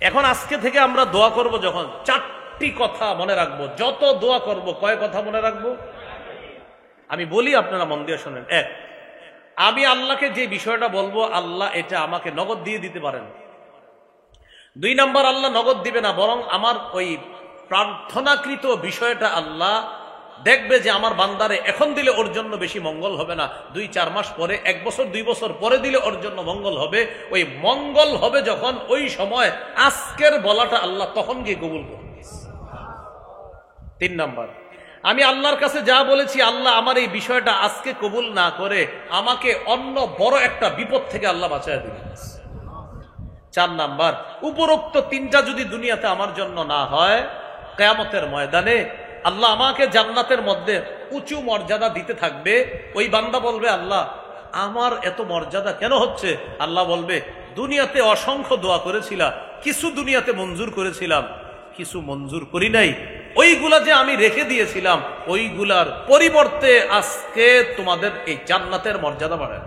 এখন আজকে থেকে আমরা দোয়া করব, যখন চারটি কথা মনে রাখবো। যত দোয়া করব কয় কথা মনে রাখবো আমি বলি, আপনারা মন দিয়ে শোনেন। এক, আমি আল্লাহকে যে বিষয়টা বলবো, আল্লাহ এটা আমাকে নগদ দিয়ে দিতে পারেন। 2 নম্বর, আল্লাহ নগদ দিবে না, বরং আমার ওই প্রার্থনাকৃত বিষয়টা আল্লাহ দেখবে যে আমার বান্দারে এখন দিলে ওর জন্য বেশি মঙ্গল হবে না, 2-4 মাস পরে, 1 বছর 2 বছর পরে দিলে ওর জন্য মঙ্গল হবে। ওই মঙ্গল হবে যখন, ওই সময় আজকের বলাটা আল্লাহ তখন গিয়ে কবুল করবে। 3 নম্বর, আমি আল্লাহর কাছে যা বলেছি, আল্লাহ আমার এই বিষয়টা আজকে কবুল না করে আমাকে অন্য বড় একটা বিপদ থেকে আল্লাহ বাঁচায় দিবেন। 4 নাম্বার, উপরোক্ত 3টা যদি দুনিয়াতে আমার জন্য না হয়, কিয়ামতের ময়দানে আল্লাহ আমাকে জান্নাতের মধ্যে উঁচু মর্যাদা দিতে থাকবে। ওই বান্দা বলবে, আল্লাহ আমার এত মর্যাদা কেন হচ্ছে? আল্লাহ বলবে, দুনিয়াতে অসংখ্য দোয়া করেছিলাম, কিছু দুনিয়াতে মঞ্জুর করেছিলাম, কিছু মঞ্জুর করি নাই। ওইগুলা যে আমি রেখে দিয়েছিলাম, ওইগুলার পরিবর্তে আজকে তোমাদের এই জান্নাতের মর্যাদা বাড়ায়।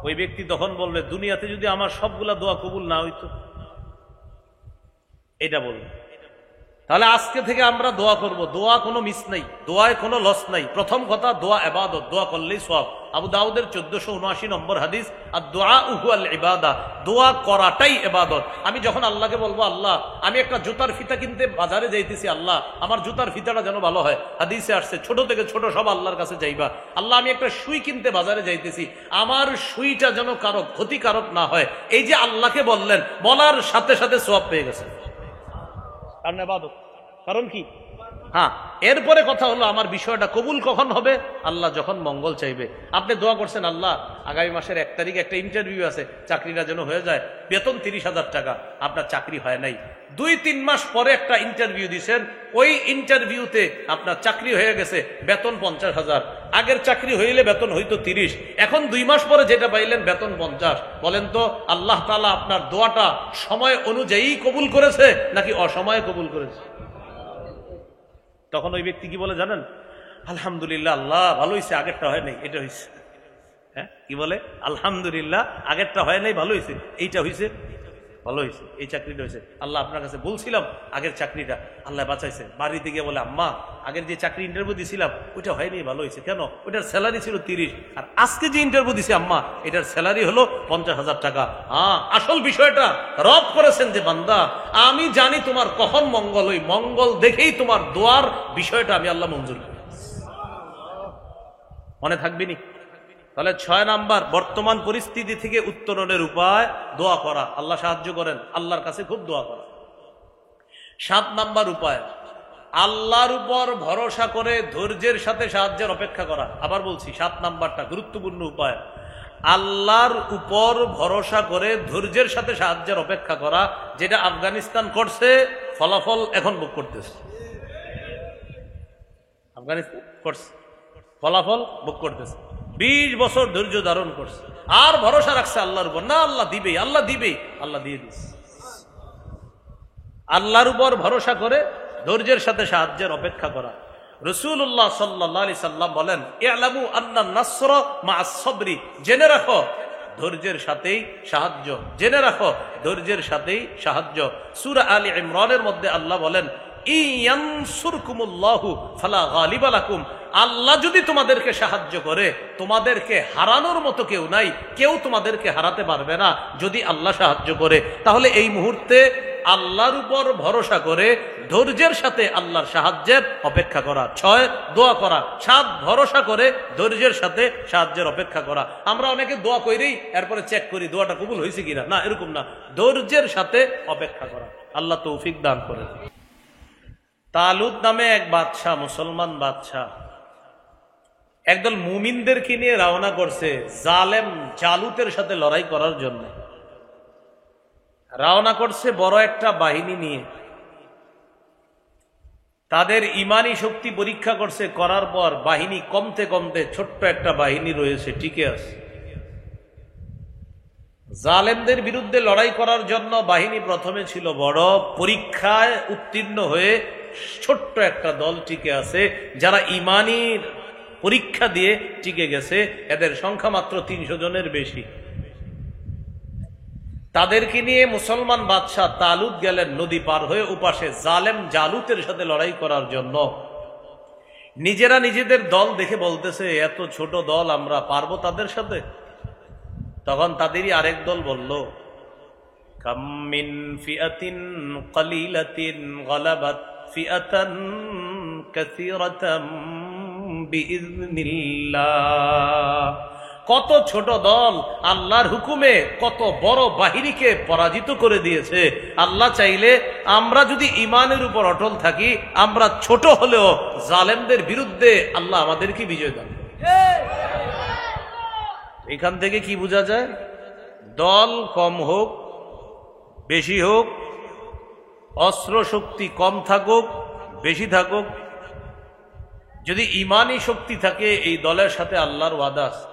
ওই ব্যক্তি তখন বলবে, দুনিয়াতে যদি আমার সবগুলা দোয়া কবুল না হইতো, এটা বলবে। তাহলে আজকে থেকে আমরা দোয়া করব, দোয়া কোনো মিস নাই, দোয়ায় কোনো লস নাই। প্রথম কথা, দোয়া ইবাদত, দোয়া করলেই সওয়াব। আবু দাউদের 1479 নম্বর হাদিস, আর দোয়া উহুয়াল ইবাদা, দোয়া করাটাই ইবাদত। আমি যখন আল্লাহকে বলবো, আল্লাহ আমি একটা জুতার ফিতা কিনতে বাজারে যাইতেছি, আল্লাহ আমার জুতার ফিতাটা যেন ভালো হয়। হাদিসে আসছে, ছোট থেকে ছোট সব আল্লাহর কাছে যাইবা। আল্লাহ আমি একটা সুই কিনতে বাজারে যাইতেছি, আমার সুইটা যেন কারো ক্ষতিকারক না হয়। এই যে আল্লাহকে বললেন, বলার সাথে সাথে সওয়াব পেয়ে গেছে। কারণ ইবাদত, কারণ কি? হ্যাঁ, এরপরে কথা হলো, আমার বিষয়টা কবুল কখন হবে? আল্লাহ যখন মঙ্গল চাইবে। আপনি দোয়া করছেন, আল্লাহ আগামী মাসের 1 তারিখে একটা ইন্টারভিউ আছে, চাকরিটা যেন হয়ে যায়, বেতন 30,000 টাকা। আপনার চাকরি হয় নাই, 2-3 মাস পরে একটা ইন্টারভিউ দিয়েছেন, ওই ইন্টারভিউতে আপনার চাকরি হয়ে গেছে, বেতন 50,000। আগের চাকরি হইলে বেতন হইতো 30, এখন 2 মাস পরে যেটা পাইলেন বেতন 50। বলেন তো, আল্লাহ তাআলা আপনার দোয়াটা সময় অনুযায়ী কবুল করেছে নাকি অসময়ে কবুল করেছে? তখন ওই ব্যক্তি কি বলে জানেন? আলহামদুলিল্লাহ, আল্লাহ ভালো হয়েছে, আগেরটা হয় নাই, এটা হয়েছে। হ্যাঁ, কি বলে? আলহামদুলিল্লাহ, আগেরটা হয় নাই, ভালো হয়েছে, এইটা হয়েছে, ভালো হয়েছে, এই চাকরিটা হয়েছে। আল্লাহ আপনার কাছে বলছিলাম আগের চাকরিটা, আল্লাহ বাঁচাইছে। বাড়িতে গিয়ে বলে, আম্মা আগের যে চাকরি ইন্টারভিউ দিছিলাম ওইটা হয়নি, ভালো হয়েছে। কেন? ওইটার স্যালারি ছিল 30, আর আজকে যে ইন্টারভিউ দিছি আম্মা, এটার স্যালারি হলো 50,000 টাকা। হ্যাঁ, আসল বিষয়টা রব করেছেন যে, বান্দা আমি জানি তোমার কখন মঙ্গল, ওই মঙ্গল দেখেই তোমার দোয়ার বিষয়টা আমি আল্লাহ মঞ্জুর করি। মনে থাকবেনি? তাহলে 6 নাম্বার, বর্তমান পরিস্থিতি থেকে উত্তরণের উপায় দোয়া করা। আল্লাহ সাহায্য করেন, আল্লাহর কাছে খুব দোয়া করা। 7 নাম্বার উপায়, আল্লাহর উপর ভরসা করে ধৈর্যের সাথে সাহায্যের অপেক্ষা করা। আবার বলছি, 7 নাম্বারটা গুরুত্বপূর্ণ উপায়, আল্লাহর উপর ভরসা করে ধৈর্যের সাথে সাহায্যের অপেক্ষা করা। যেটা আফগানিস্তান করছে, ফলাফল এখন ভোগ করতেছে। আফগানিস্তান করছে, ফলাফল ভোগ করতেছে। 20 বছর ধৈর্য ধারণ করছে, আর ভরসা রাখছে আল্লাহর উপর, না আল্লাহ দিবেই, আল্লাহ দিবেই, আল্লাহ দিয়ে দিচ্ছে। আল্লাহর উপর ভরসা করে ধৈর্যের সাথে সাহায্যের অপেক্ষা করা। রাসূলুল্লাহ সাল্লাল্লাহু আলাইহি সাল্লাম বলেন, ই'লামু আন্না নাসর মা'আস সাবরি, জেনে রাখো ধৈর্যের সাথেই সাহায্য, জেনে রাখো ধৈর্যের সাথেই সাহায্য। সূরা আলী ইমরানের মধ্যে আল্লাহ বলেন, ইয়ানসুরকুমুল্লাহু ফালা গালিবা লাকুম, আল্লাহ যদি তোমাদেরকে সাহায্য করে, তোমাদেরকে হারানোর মতো কেউ নাই, কেউ তোমাদেরকে হারাতে পারবে না যদি আল্লাহ সাহায্য করে। তাহলে এই মুহূর্তে আল্লাহর উপর ভরসা করে ধৈর্যের সাথে আল্লাহর সাহায্যের অপেক্ষা করা। 6 দোয়া করা। 7 ভরসা করে ধৈর্যের সাথে সাহায্যের অপেক্ষা করা। আমরা অনেকে দোয়া করেই এরপরে চেক করি দোয়াটা কবুল হয়েছে কিনা, না, এরকম না, ধৈর্যের সাথে অপেক্ষা করা। আল্লাহ তৌফিক দান করেন। তালুত নামে এক বাদশাহ, মুসলমান বাদশাহ, একদল মুমিনদেরকে নিয়ে রওনা করছে জালেম জালুতের সাথে লড়াই করার জন্য। রওনা করছে বড় একটা বাহিনী নিয়ে। তাদের ইমানি শক্তি পরীক্ষা করছে, করার পর বাহিনী কমতে কমতে ছোট্ট একটা বাহিনী রয়েছে, টিকে আছে। জালেমদের বিরুদ্ধে লড়াই করার জন্য বাহিনী প্রথমে ছিল বড়, পরীক্ষায় উত্তীর্ণ হয়ে ছোট্ট একটা দল টিকে আছে, যারা ইমানির পরীক্ষা দিয়ে টিকে গেছে। এদের সংখ্যা মাত্র 300 জনের বেশি। তাদেরকে নিয়ে মুসলমান বাদশাহ তালুত গেলেন নদী পার হয়ে উপাসে জালেম জালুতের সাথে লড়াই করার জন্য। নিজেরা নিজেদের দল দেখে বলতেছে, এত ছোট দল, আমরা পারবো তাদের সাথে? তখন তাদেরই আরেক দল বলল, কাম মিন ফিআতিন কলিলাতিন গালাবাত ফিআতান কাসীরাতাম বিইজনিল্লাহ। কত ছোট দল আল্লাহর হুকুমে কত বড় বাহিনীকে পরাজিত করে দিয়েছে। আল্লাহ চাইলে আমরা যদি ইমানের উপর অটল থাকি, আমরা ছোট হলেও জালেমদের বিরুদ্ধে আল্লাহ আমাদেরকে বিজয় দান করবে। এখান থেকে কি বোঝা যায়? দল কম হোক বেশি হোক, অস্ত্র শক্তি কম থাকুক বেশি থাকুক, যদি ইমানি শক্তি থাকে এই দলের সাথে আল্লাহর ওয়াদা আছে।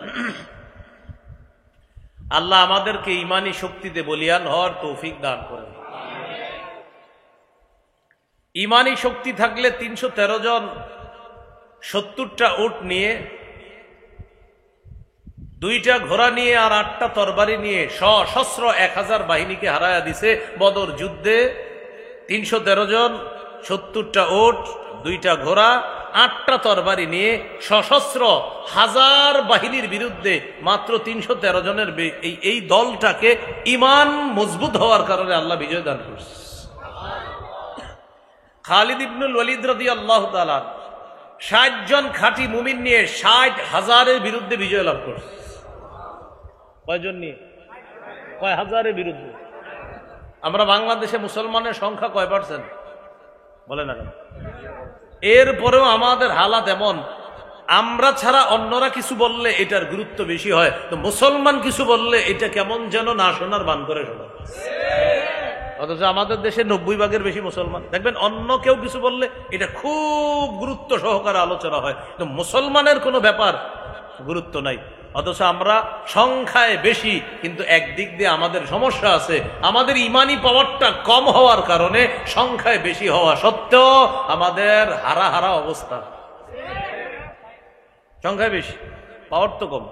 আল্লাহ আমাদেরকে ইমানি শক্তিতে বলিয়ান হওয়ার তৌফিক দান করেন। ইমানি শক্তি থাকলে ৩১৩ জন ৭০টা উট নিয়ে, ২টা ঘোড়া নিয়ে আর ৮টা তরবারি নিয়ে সশস্ত্র ১০০০ বাহিনীকে হারায়া দিছে বদর যুদ্ধে। ৩১৩ জন ৭০টা উট, ২টা ঘোড়া, ৮টা তরবারি নিয়ে সশস্ত্র ১০০০ বাহিনীর বিরুদ্ধে মাত্র ৩১৩ জনের এই দলটাকে ইমান মজবুত হওয়ার কারণে আল্লাহ বিজয় দান করছে। খালিদ ইবনুল ওয়ালিদ রাদিয়াল্লাহু তাআলা ৬০ জন খাঁটি মুমিন নিয়ে ৬০,০০০-এর বিরুদ্ধে বিজয় লাভ করছে। কয়জন নিয়ে? কয় হাজারের বিরুদ্ধে। আমরা বাংলাদেশে মুসলমানের সংখ্যা কয় পার্সেন্ট বলে না কেন? এরপরেও আমাদের হালাত এমন, আমরা ছাড়া অন্যরা কিছু বললে এটার গুরুত্ব বেশি হয়, তো মুসলমান কিছু বললে এটা কেমন যেন না শোনার বান করে শোনা। অথচ আমাদের দেশে ৯০% বেশি মুসলমান। দেখবেন অন্য কেউ কিছু বললে এটা খুব গুরুত্ব সহকারে আলোচনা হয়, কিন্তু মুসলমানের কোনো ব্যাপার গুরুত্ব নাই। অথচ আমরা সংখ্যায় বেশি, কিন্তু একদিক দিয়ে আমাদের সমস্যা আছে। আমাদের ইমানি পাওয়ারটা কম হওয়ার কারণে সংখ্যায় বেশি হওয়া সত্ত্বেও আমাদের হারা হারা অবস্থা। সংখ্যায় বেশি, পাওয়ার তো কম।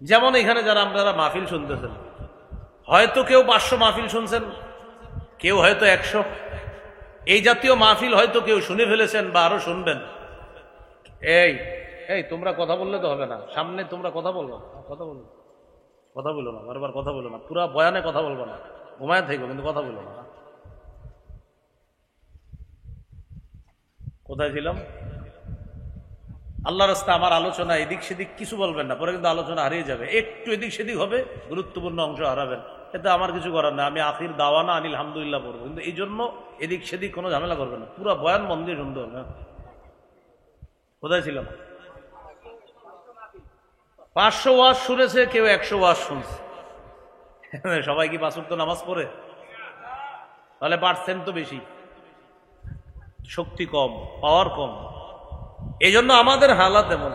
যেমন এখানে যারা আপনারা মাহফিল শুনতেছেন, হয়তো কেউ ৫০০ মাহফিল শুনছেন, কেউ হয়তো ১০০। এই জাতীয় মাহফিল হয়তো কেউ শুনে ফেলেছেন বা আরো শুনবেন। এই এই তোমরা কথা বললে তো হবে না, সামনে তোমরা কথা বলবো, কথা বলো না, বারবার কথা বলো না, পুরা বয়ানে কথা বলবো না, ঘুমায় থাকবো কিন্তু কথা বলো না। কোথায় ছিলাম? আল্লাহর রাস্তায় আমার আলোচনা এদিক সেদিক কিছু বলবেন না, পরে কিন্তু আলোচনা হারিয়ে যাবে। একটু এদিক সেদিক হবে, গুরুত্বপূর্ণ অংশ হারাবেন। এতে আমার কিছু করার না, আমি আখির দাওয়ানা আনিল হামদুলিল্লাহ পড়বো, কিন্তু এই জন্য এদিক সেদিক কোনো ঝামেলা করবেন না, পুরা বয়ান মন দিয়ে শুনতে হবে। কোথায় ছিলাম? ৫০০ ওয়াজ শুনেছে, কেউ ১০০ ওয়াজ শুনছে। সবাই কি ৫ ওয়াক্ত নামাজ পড়ে? তাহলে পার্সেন্ট তো বেশি, শক্তি কম, পাওয়ার কম। এই জন্য আমাদের হালাত এমন।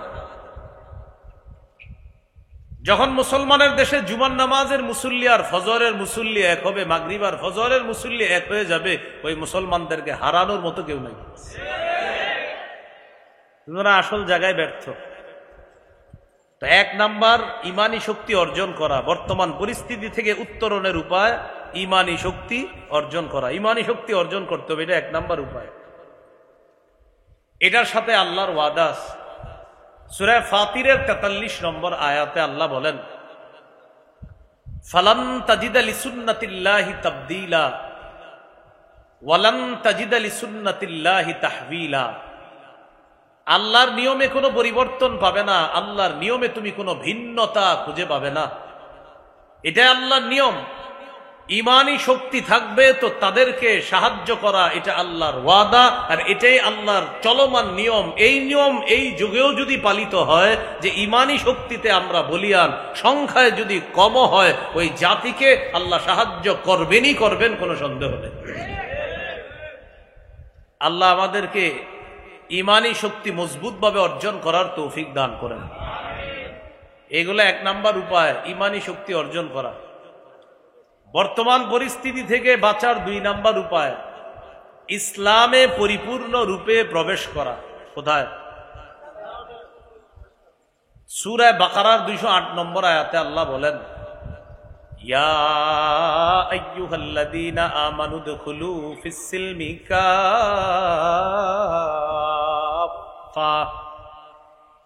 যখন মুসলমানের দেশে জুমার নামাজের মুসল্লি আর ফজরের মুসল্লি এক হবে, মাগরিব আর ফজরের মুসল্লি এক হয়ে যাবে, ওই মুসলমানদেরকে হারানোর মতো কেউ নাই। তোমরা আসল জায়গায় ব্যর্থ। তো ১ নাম্বার ইমানি শক্তি অর্জন করা, বর্তমান পরিস্থিতি থেকে উত্তরণের উপায় ইমানি শক্তি অর্জন করা। ইমানি শক্তি অর্জন করতে হবে, এটা ১ নাম্বার উপায়। এটার সাথে আল্লাহর ওয়াদা আছে। সূরা ফাতিরের ৪৩ নম্বর আয়াতে আল্লাহ বলেন, ফালান তাজিদা লিসুন্নাতিল্লাহি তাবদীলা ওয়ালান তাজিদা লিসুন্নাতিল্লাহি তাহওয়িলা। আল্লাহর নিয়মে কোনো পরিবর্তন পাবে না, আল্লাহর নিয়মে তুমি কোনো ভিন্নতা খুঁজে পাবে না। এটা আল্লাহর নিয়ম। ইমানি শক্তি থাকবে তো তাদেরকে সাহায্য করা, এটা আল্লাহর ওয়াদা, আর এটাই আল্লাহর চলমান নিয়ম। এই নিয়ম এই যুগেও যদি পালিত হয় যে ইমানি শক্তিতে আমরা বলিয়ান, সংখ্যায় যদি কম হয়, ওই জাতিকে আল্লাহ সাহায্য করবেনই করবেন, কোনো সন্দেহ নেই। আল্লাহ আমাদেরকে ইমানি শক্তি মজবুতভাবে অর্জন করার তৌফিক দান করেন। এগুলো ১ নাম্বার উপায়, ইমানি শক্তি অর্জন করা। বর্তমান পরিস্থিতি থেকে বাঁচার ২ নাম্বার উপায়, ইসলামে পরিপূর্ণ রূপে প্রবেশ করা। কোথায়? সূরা বাকারার ২০৮ নম্বর আয়াতে আল্লাহ বলেন, ইয়া আইয়ুহাল্লাযীনা আমানু দুখুলু ফিস-সিলমি কাফা,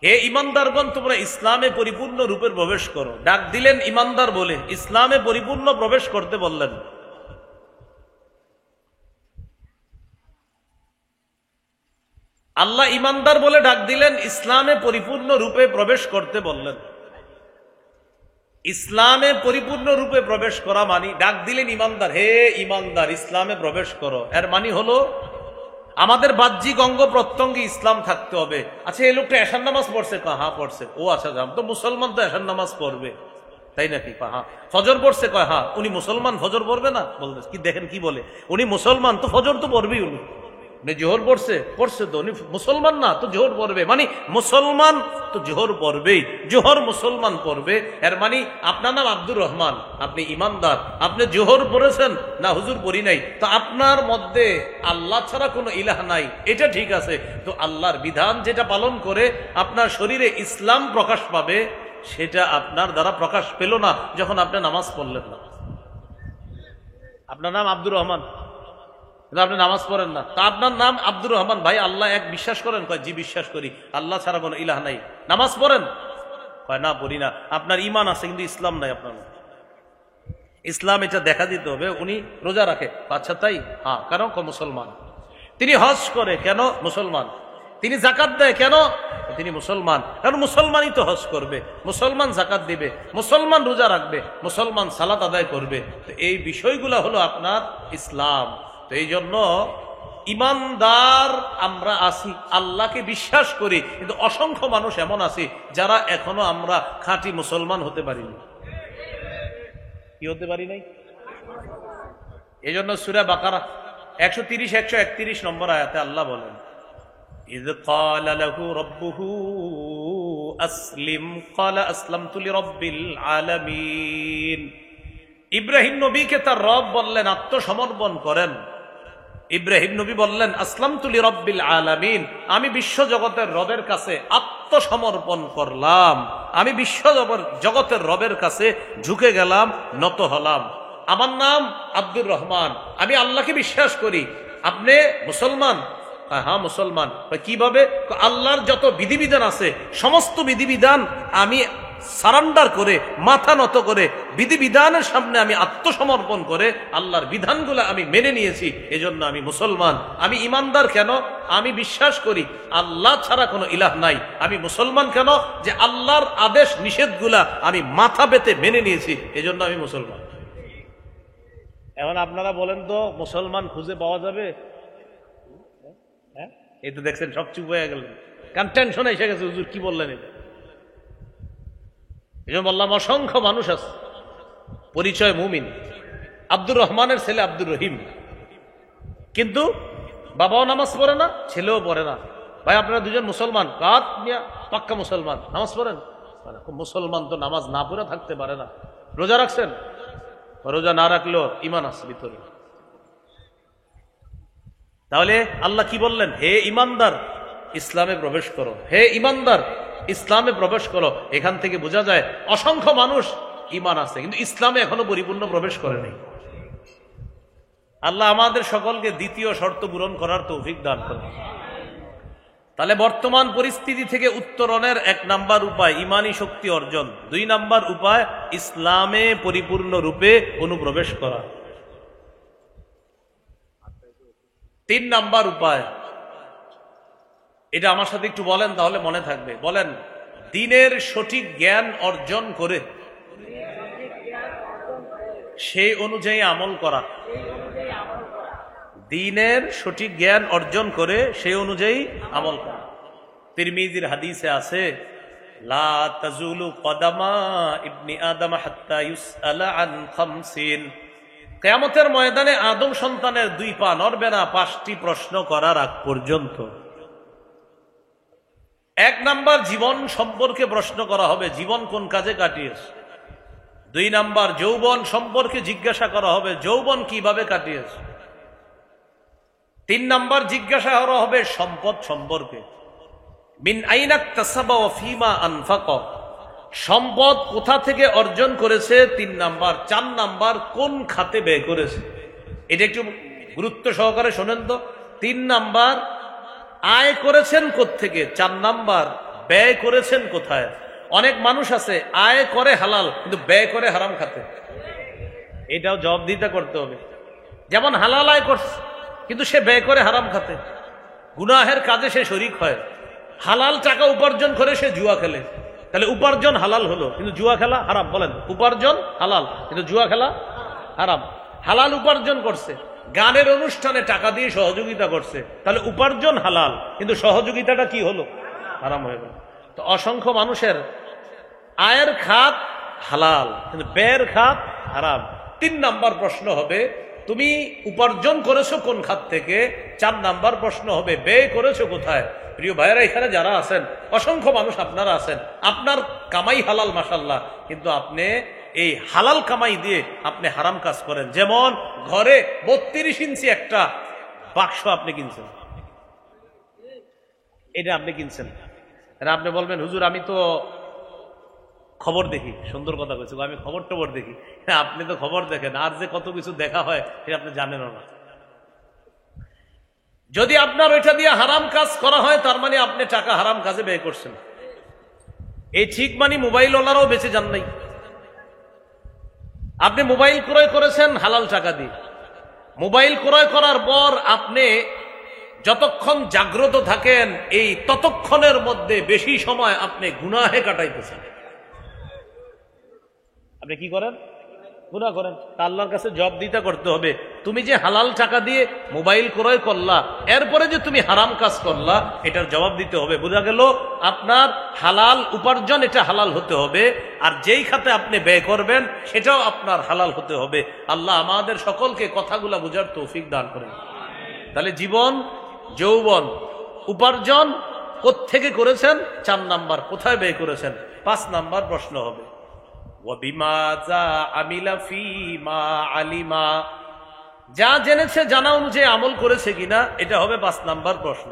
হে ঈমানদারগণ তোমরা ইসলামে পরিপূর্ণ রূপে প্রবেশ করো। ডাক দিলেন ঈমানদার বলে, ইসলামে পরিপূর্ণ প্রবেশ করতে বললেন। আল্লাহ ঈমানদার বলে ডাক দিলেন, ইসলামে পরিপূর্ণ রূপে প্রবেশ করতে বললেন। ইসলামে পরিপূর্ণ রূপে প্রবেশ করা মানে ডাক দিলেন ঈমানদার, হে ঈমানদার ইসলামে প্রবেশ করো। এর মানে হলো আমাদের বাহ্যিক অঙ্গ প্রত্যঙ্গে ইসলাম থাকতে হবে। আচ্ছা এই লোকটা এশার নামাজ পড়ছে, কয় হ্যাঁ পড়ছে। ও আচ্ছা তো মুসলমান তো এশার নামাজ পড়বে, তাই নাকি? কয় হ্যাঁ। ফজর পড়ছে, কয় হ্যাঁ। উনি মুসলমান, ফজর পড়বে না? বলতে কি দেখেন কি বলে, উনি মুসলমান তো ফজর তো পড়বেই। উনি জোহর পড়ছে, পড়ছে তো উনি মুসলমান না তো জোহর পড়বে, মানে মুসলমান তো জোহর পড়বেই, জোহর মুসলমান পড়বে। এর মানে আপনার নাম আব্দুর রহমান, আপনি ইমানদার, আপনি জোহর পড়েছেন না হুজুর পড়ি নাই, তো আপনার মধ্যে আল্লাহ ছাড়া কোনো ইলাহ নাই, এটা ঠিক আছে। তো আল্লাহর বিধান যেটা পালন করে আপনার শরীরে ইসলাম প্রকাশ পাবে, সেটা আপনার দ্বারা প্রকাশ পেল না যখন আপনি নামাজ পড়লেন না। আপনার নাম আব্দুর রহমান, আপনি নামাজ পড়েন না, তা আপনার নাম আব্দুর রহমান। ভাই আল্লাহ এক বিশ্বাস করেন? কয় জি বিশ্বাস করি। আল্লাহ ছাড়া কোনো ইলাহ নাই। নামাজ পড়েন? কয় না পড়ি না। আপনার ইমান আছে কিন্তু ইসলাম নাই আপনার। ইসলাম এটা দেখা দিতে হবে। উনি রোজা রাখে, আচ্ছা তাই? হ্যাঁ। কেন? মুসলমান। তিনি হজ করে, কেন? মুসলমান। তিনি জাকাত দেয়, কেন? তিনি মুসলমান। কারণ মুসলমানই তো হজ করবে, মুসলমান জাকাত দিবে, মুসলমান রোজা রাখবে, মুসলমান সালাত আদায় করবে। তো এই বিষয়গুলো হলো আপনার ইসলাম। তো এই জন্য ইমানদার আমরা আছি, আল্লাহকে বিশ্বাস করি, কিন্তু অসংখ্য মানুষ এমন আছি যারা এখনো আমরা খাঁটি মুসলমান হতে পারিনি। কি হতে পারি নাই? এই জন্য সূরা বাকারা 130-131 নম্বর আয়াতে আল্লাহ বলেন, ইয ক্বালা লাহু রাব্বুহু আসলিম ক্বালা আসলামতু লিরাব্বিল আলামিন। ইব্রাহিম নবীকে তার রব বললেন আত্মসমর্পণ করেন। ইব্রাহিম নবী বললেন আসলামতু লিরাব্বিল আলামিন, আমি বিশ্ব জগতের রবের কাছে আত্মসমর্পণ করলাম, আমি বিশ্ব জগতের রবের কাছে ঝুঁকে গেলাম, নত হলাম। আমার নাম আব্দুর রহমান, আমি আল্লাহকে বিশ্বাস করি। আপনি মুসলমান? হ্যাঁ মুসলমান। কিভাবে? আল্লাহর যত বিধিবিধান আছে সমস্ত বিধিবিধান আমি সারান্ডার করে, মাথা নত করে, বিধিবিধানের সামনে আমি আত্মসমর্পণ করে আল্লাহর বিধানগুলো আমি মেনে নিয়েছি, এজন্য আমি মুসলমান। আমি ইমানদার কেন? আমি বিশ্বাস করি আল্লাহ ছাড়া কোনো ইলাহ নাই। আমি মুসলমান কেন? যে আল্লাহর আদেশ নিষেধগুলা আমি মাথা পেতে মেনে নিয়েছি, এজন্য আমি মুসলমান। এখন আপনারা বলেন তো মুসলমান খুঁজে পাওয়া যাবে? হ্যাঁ, এই তো দেখছেন সব চুপ হয়ে গেলেন, কারণ টেনশন এসে গেছে, হুজুর কি বললেন এটা। এই জন্য বললাম অসংখ্য মানুষ আছে পরিচয় মুমিন, আব্দুর রহমানের ছেলে আব্দুর রহিম, কিন্তু বাবাও নামাজ পড়ে না, ছেলেও পড়ে না। ভাই আপনারা দুজন মুসলমান? কাত মিয়া পাক্কা মুসলমান। নামাজ পড়েন? মুসলমান তো নামাজ না পড়ে থাকতে পারে না। রোজা রাখছেন? রোজা না রাখলেও ইমান আছে ভিতরে। তাহলে আল্লাহ কি বললেন? হে ইমানদার ইসলামে প্রবেশ করো, হে ইমানদার ইসলামে প্রবেশ করো। এখান থেকে বোঝা যায় অসংখ্য মানুষ ইমান আছে কিন্তু ইসলামে এখনো পরিপূর্ণ প্রবেশ করে নাই। আল্লাহ আমাদের সকলকে দ্বিতীয় শর্ত পূরণ করার তৌফিক দান করেন। তাহলে বর্তমান পরিস্থিতি থেকে উত্তরণের 1 নাম্বার উপায় ইমানি শক্তি অর্জন, 2 নাম্বার উপায় ইসলামে পরিপূর্ণ রূপে অনুপ্রবেশ করা, 3 নাম্বার উপায়, এটা আমার সাথে একটু বলেন তাহলে মনে থাকবে। বলেন, দ্বীনের সঠিক জ্ঞান অর্জন করে সেই অনুযায়ী আমল করা। দ্বীনের সঠিক জ্ঞান অর্জন করে সেই অনুযায়ী আমল করা। তিরমিজির হাদিসে আছে, লা তাজুলু কদামা ইবনি আদম হাত্তা ইউসআলা আন খামসিন। কিয়ামতের ময়দানে আদম সন্তানের 2 পা নড়বে না 5টি প্রশ্ন করার আগ পর্যন্ত। 1 নাম্বার জীবন সম্পর্কে প্রশ্ন করা হবে, জীবন কোন কাজে কাটিয়েছ। 2 নাম্বার যৌবন সম্পর্কে জিজ্ঞাসা করা হবে, যৌবন কিভাবে কাটিয়েছ। 3 নাম্বার জিজ্ঞাসা করা হবে সম্পদ সম্পর্কে, মিন আইনা ইকতাসাবা ওয়া ফীমা আনফাকা। সম্পদ কোথা থেকে অর্জন করেছে 3 নাম্বার, 4 নাম্বার কোন খাতে ব্যয় করেছে। এটা একটু গুরুত্ব সহকারে শোনেন তো। 3 নাম্বার আয় করেছেন কোত্থেকে, 4 নাম্বার ব্যয় করেছেন কোথায়। অনেক মানুষ আছে আয় করে হালাল কিন্তু ব্যয় করে হারাম খাতে, এটাও জবাবদিহিতা করতে হবে। যেমন হালাল আয় করছে কিন্তু সে ব্যয় করে হারাম খাতে, গুনাহের কাজে সে শরিক হয়। হালাল টাকা উপার্জন করে সে জুয়া খেলে, তাহলে উপার্জন হালাল হলো কিন্তু জুয়া খেলা হারাম। বলেন, উপার্জন হালাল কিন্তু জুয়া খেলা হারাম। হালাল উপার্জন করছে, গানের অনুষ্ঠানে টাকা দিয়ে সহযোগিতা করছে, তাহলে উপার্জন হালাল কিন্তু সহযোগিতাটা কি হলো, হারাম হয়ে গেল। তো অসংখ্য মানুষের আয়ের খাত হালাল কিন্তু ব্যয়ের খাত হারাম। 3 নাম্বার প্রশ্ন হবে তুমি উপার্জন করেছো কোন খাত থেকে। 4 নাম্বার প্রশ্ন হবে ব্যয় করেছো কোথায়। প্রিয় ভাইয়েরা, এখানে যারা আছেন অসংখ্য মানুষ আপনারা আছেন, আপনার কামাই হালাল মাশাআল্লাহ, কিন্তু আপনি এই হালাল কামাই দিয়ে আপনি হারাম কাজ করেন। যেমন ঘরে 32 ইঞ্চি একটা বাক্স আপনি কিনছেন, এটা আপনি কিনছেন। আপনি বলবেন হুজুর আমি তো খবর দেখি, সুন্দর কথা কইছে, আমি খবর টবর দেখি। আপনি তো খবর দেখেন, আর যে কত কিছু দেখা হয় সেটা আপনি জানেনও না। যদি আপনার ওইটা দিয়ে হারাম কাজ করা হয় তার মানে আপনি টাকা হারাম কাজে ব্যয় করছেন। এই ঠিক মানে মোবাইলওয়ালারাও বেঁচে যান নাই। আপনি মোবাইল ক্রয় করেছেন হালাল টাকা দিয়ে। মোবাইল ক্রয় করার পর আপনি যতক্ষণ জাগ্রত থাকেন এই ততক্ষণের মধ্যে বেশি সময় আপনি গুনাহে কাটাইতেছেন। আপনি কি করেন, গুনাহ করেন। আল্লাহর কাছে জবাবদিহিতা করতে হবে। তুমি যে হালাল টাকা দিয়ে মোবাইল ক্রয় করলা, এরপরে যে তুমি হারাম কাজ করলা, এটার জবাব দিতে হবে। বোঝা গেল আপনার হালাল উপার্জন এটা হালাল হতে হবে, আর যেই খাতে আপনি ব্যয় করবেন সেটাও আপনার হালাল হতে হবে। আল্লাহ আমাদের সকলকে কথাগুলা বোঝার তৌফিক দান করেন। তাহলে জীবন যৌবন উপার্জন কোত্থেকে করেছেন, 4 নাম্বার কোথায় ব্যয় করেছেন। 5 নাম্বার প্রশ্ন হবে যা জেনেছে জানা অনুযায়ী আমল করেছে কিনা, এটা হবে 5 নাম্বার প্রশ্ন।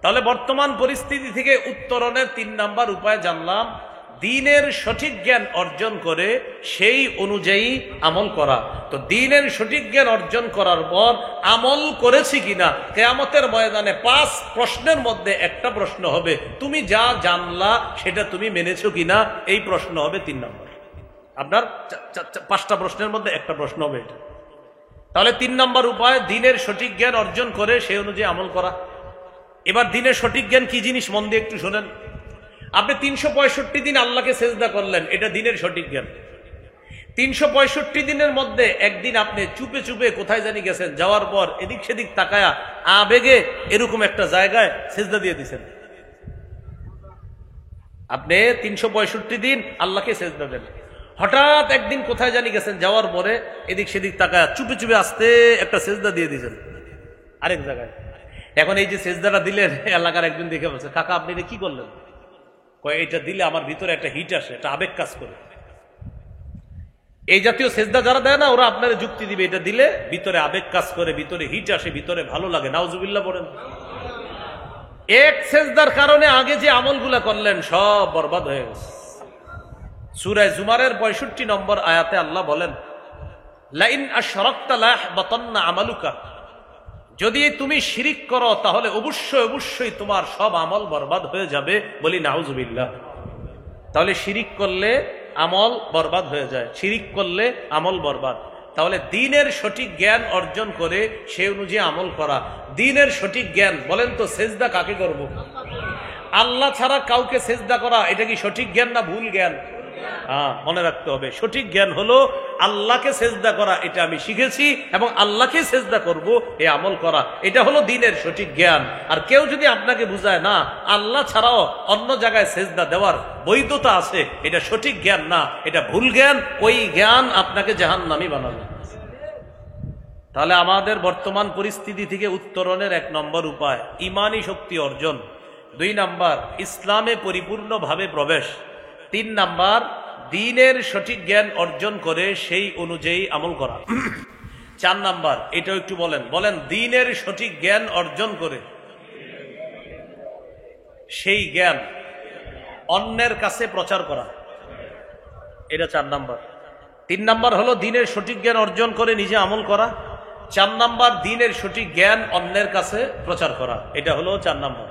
তাহলে বর্তমান পরিস্থিতি থেকে উত্তরণের 3 নাম্বার উপায় জানলাম। দ্বীনের সঠিক জ্ঞান অর্জন করে সেই অনুযায়ী আমল করা। তো দ্বীনের সঠিক জ্ঞান অর্জন করার পর আমল করেছি কিনা, কিয়ামতের ময়দানে 5 প্রশ্নের মধ্যে একটা প্রশ্ন হবে তুমি যা জানলা সেটা তুমি মেনেছো কিনা। এই প্রশ্ন হবে 3 নম্বর। আপনার 5টা প্রশ্নের মধ্যে একটা প্রশ্ন হবে এটা। তাহলে 3 নম্বর উপায় দ্বীনের সঠিক জ্ঞান অর্জন করে সেই অনুযায়ী আমল করা। এবার দ্বীনের সঠিক জ্ঞান কি জিনিস মন দিয়ে একটু শোনেন। আপনি 365 দিন আল্লাহকে সেজদা করলেন, এটা দ্বীনের সঠিক জ্ঞান। 365 দিনের মধ্যে একদিন আপনি চুপে চুপে কোথায় জানি গেছেন, যাওয়ার পর এদিক সেদিক তাকায়া আবেগে এরকম একটা জায়গায় সেজদা দিয়ে দিচ্ছেন। আপনি 365 দিন আল্লাহকে সেজদা দেন, হঠাৎ একদিন কোথায় জানি গেছেন, যাওয়ার পরে এদিক সেদিক তাকায়া চুপে চুপে আস্তে একটা সেজদা দিয়ে দিয়েছেন আরেক জায়গায়। এখন এই যে সেজদাটা দিলেন, এলাকার একজন দেখে বলছে কাকা আপনি এটা কি করলেন। এটা দিলে আমার ভিতরে একটা হিট আসে, একটা আবেগ কাজ করে। এই জাতীয় সেজদা যারা দেয় না, ওরা আপনার যুক্তি দিবে এটা দিলে ভিতরে আবেগ কাজ করে, ভিতরে হিট আসে, ভিতরে ভালো লাগে। নাউজুবিল্লাহ পড়েন। এক সেজদার কারণে আগে যে আমলগুলা করলেন সব বরবাদ হয়ে গেছে। সূরা জুমারের 65 নম্বর আয়াতে আল্লাহ বলেন লাইন আশরাকতা লায়াহবাতান্না আমালুকা, যদি তুমি শিরিক করো তাহলে অবশ্যই অবশ্যই তোমার সব আমল বরবাদ হয়ে যাবে। বলি নাউজুবিল্লাহ। তাহলে শিরিক করলে আমল বরবাদ হয়ে যায়, শিরিক করলে আমল বরবাদ। তাহলে দ্বীনের সঠিক জ্ঞান অর্জন করে সেই অনুযায়ী আমল করা। দ্বীনের সঠিক জ্ঞান বলেন তো, সেজদা কাকে করব? আল্লাহ ছাড়া কাউকে সেজদা করা, এটা কি সঠিক জ্ঞান না ভুল জ্ঞান? মনে রাখতে হবে সঠিক জ্ঞান হলো আল্লাহকে সেজদা করা, এটা আমি শিখেছি এবং আল্লাহকে সেজদা করব, এই আমল করা, এটা হলো দ্বীনের সঠিক জ্ঞান। আর কেউ যদি আপনাকে বুঝায় না আল্লাহ ছাড়াও অন্য জায়গায় সেজদা দেওয়ার বৈধতা আছে, এটা সঠিক জ্ঞান না, এটা ভুল জ্ঞান, ওই জ্ঞান আপনাকে জাহান্নামী বানাবে। তাহলে আমাদের বর্তমান পরিস্থিতি থেকে উত্তরণের 1 নম্বর উপায় ঈমানী শক্তি অর্জন, 2 নাম্বার ইসলামে পরিপূর্ণভাবে প্রবেশ, 3 নাম্বার দ্বীনের সঠিক জ্ঞান অর্জন করে সেই অনুযায়ী আমল করা, 4 নাম্বার এটাও একটু বলেন দ্বীনের সঠিক জ্ঞান অর্জন করে সেই জ্ঞান অন্যের কাছে প্রচার করা। এটা 4 নাম্বার। 3 নাম্বার হলো দিনের সঠিক জ্ঞান অর্জন করে নিজে আমল করা। 4 নাম্বার দিনের সঠিক জ্ঞান অন্যের কাছে প্রচার করা, এটা হলো 4 নাম্বার।